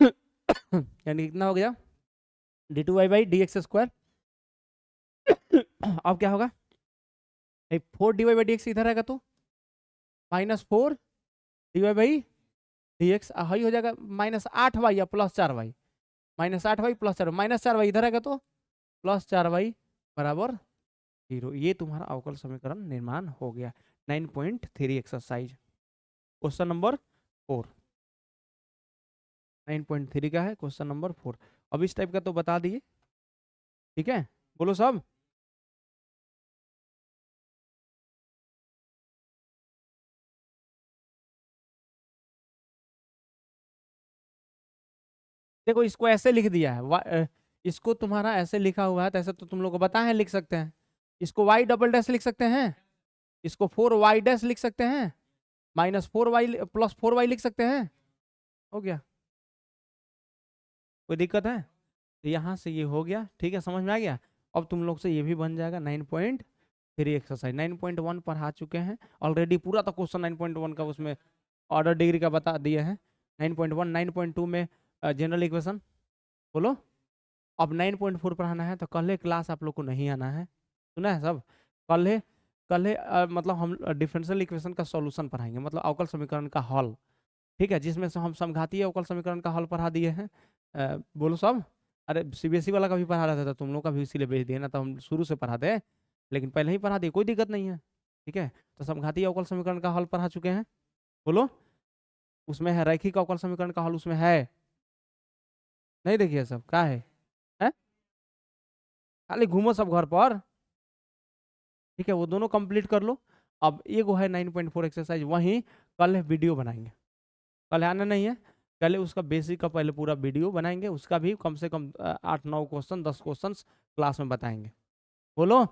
Speaker 2: यानी कितना हो गया, d2y by D x square, अब क्या होगा, 4 dy बाई डी एक्स इधर आएगा तो minus 4 dy by D x high हो जाएगा माइनस 8y या plus 4y, minus 8y plus 4, minus 4y इधर आएगा तो प्लस 4y बराबर 0। ये तुम्हारा अवकल समीकरण निर्माण हो गया। 9.3 एक्सरसाइज क्वेश्चन नंबर 4, 9.3 का है क्वेश्चन नंबर 4। अब इस टाइप का तो बता दिए, ठीक है, बोलो सब। देखो इसको ऐसे लिख दिया है, इसको तुम्हारा ऐसे लिखा हुआ है, तो ऐसे तो तुम लोग को पता है लिख सकते हैं, इसको y डबल डैश लिख सकते हैं, इसको 4y डैश लिख सकते हैं, माइनस 4y प्लस 4y लिख सकते हैं, हो गया, कोई दिक्कत है, तो यहाँ से ये हो गया, ठीक है, समझ में आ गया। अब तुम लोग से ये भी बन जाएगा 9.3 एक्सरसाइज। 9.1 पढ़ा चुके हैं ऑलरेडी, पूरा तो क्वेश्चन 9.1 का उसमें ऑर्डर डिग्री का बता दिए हैं। 9.1 9.2 में जनरल इक्वेशन, बोलो। अब 9.4 पढ़ाना है, तो कल क्लास आप लोग को नहीं आना है, सुना है सब, कल मतलब हम डिफरेंशियल इक्वेशन का सॉल्यूशन पढ़ाएंगे, मतलब अवकल समीकरण का हल, ठीक है, जिसमें से हम समघातीय अवकल समीकरण का हल पढ़ा दिए हैं। बोलो सब। अरे सीबीएसई वाला का भी पढ़ा रहा था, तुम लोग का भी इसीलिए भेज दिया ना, तो हम शुरू से पढ़ाते हैं, लेकिन पहले ही पढ़ा दिए, कोई दिक्कत नहीं है, ठीक है। तो समघातीय अवकल समीकरण का हल पढ़ा चुके हैं, बोलो। उसमें है रैखिक अवकल समीकरण का हल, उसमें है नहीं, देखिए सब क्या है, खाली घूमो सब घर पर, ठीक है, वो दोनों कंप्लीट कर लो। अब एगो है 9.4 एक्सरसाइज, वहीं कल वीडियो बनाएंगे, कल आना नहीं है, पहले उसका बेसिक का पहले पूरा वीडियो बनाएंगे, उसका भी कम से कम 8-9 क्वेश्चन 10 क्वेश्चन क्लास में बताएंगे, बोलो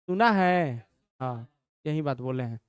Speaker 2: सुना है, हाँ यही बात बोले हैं।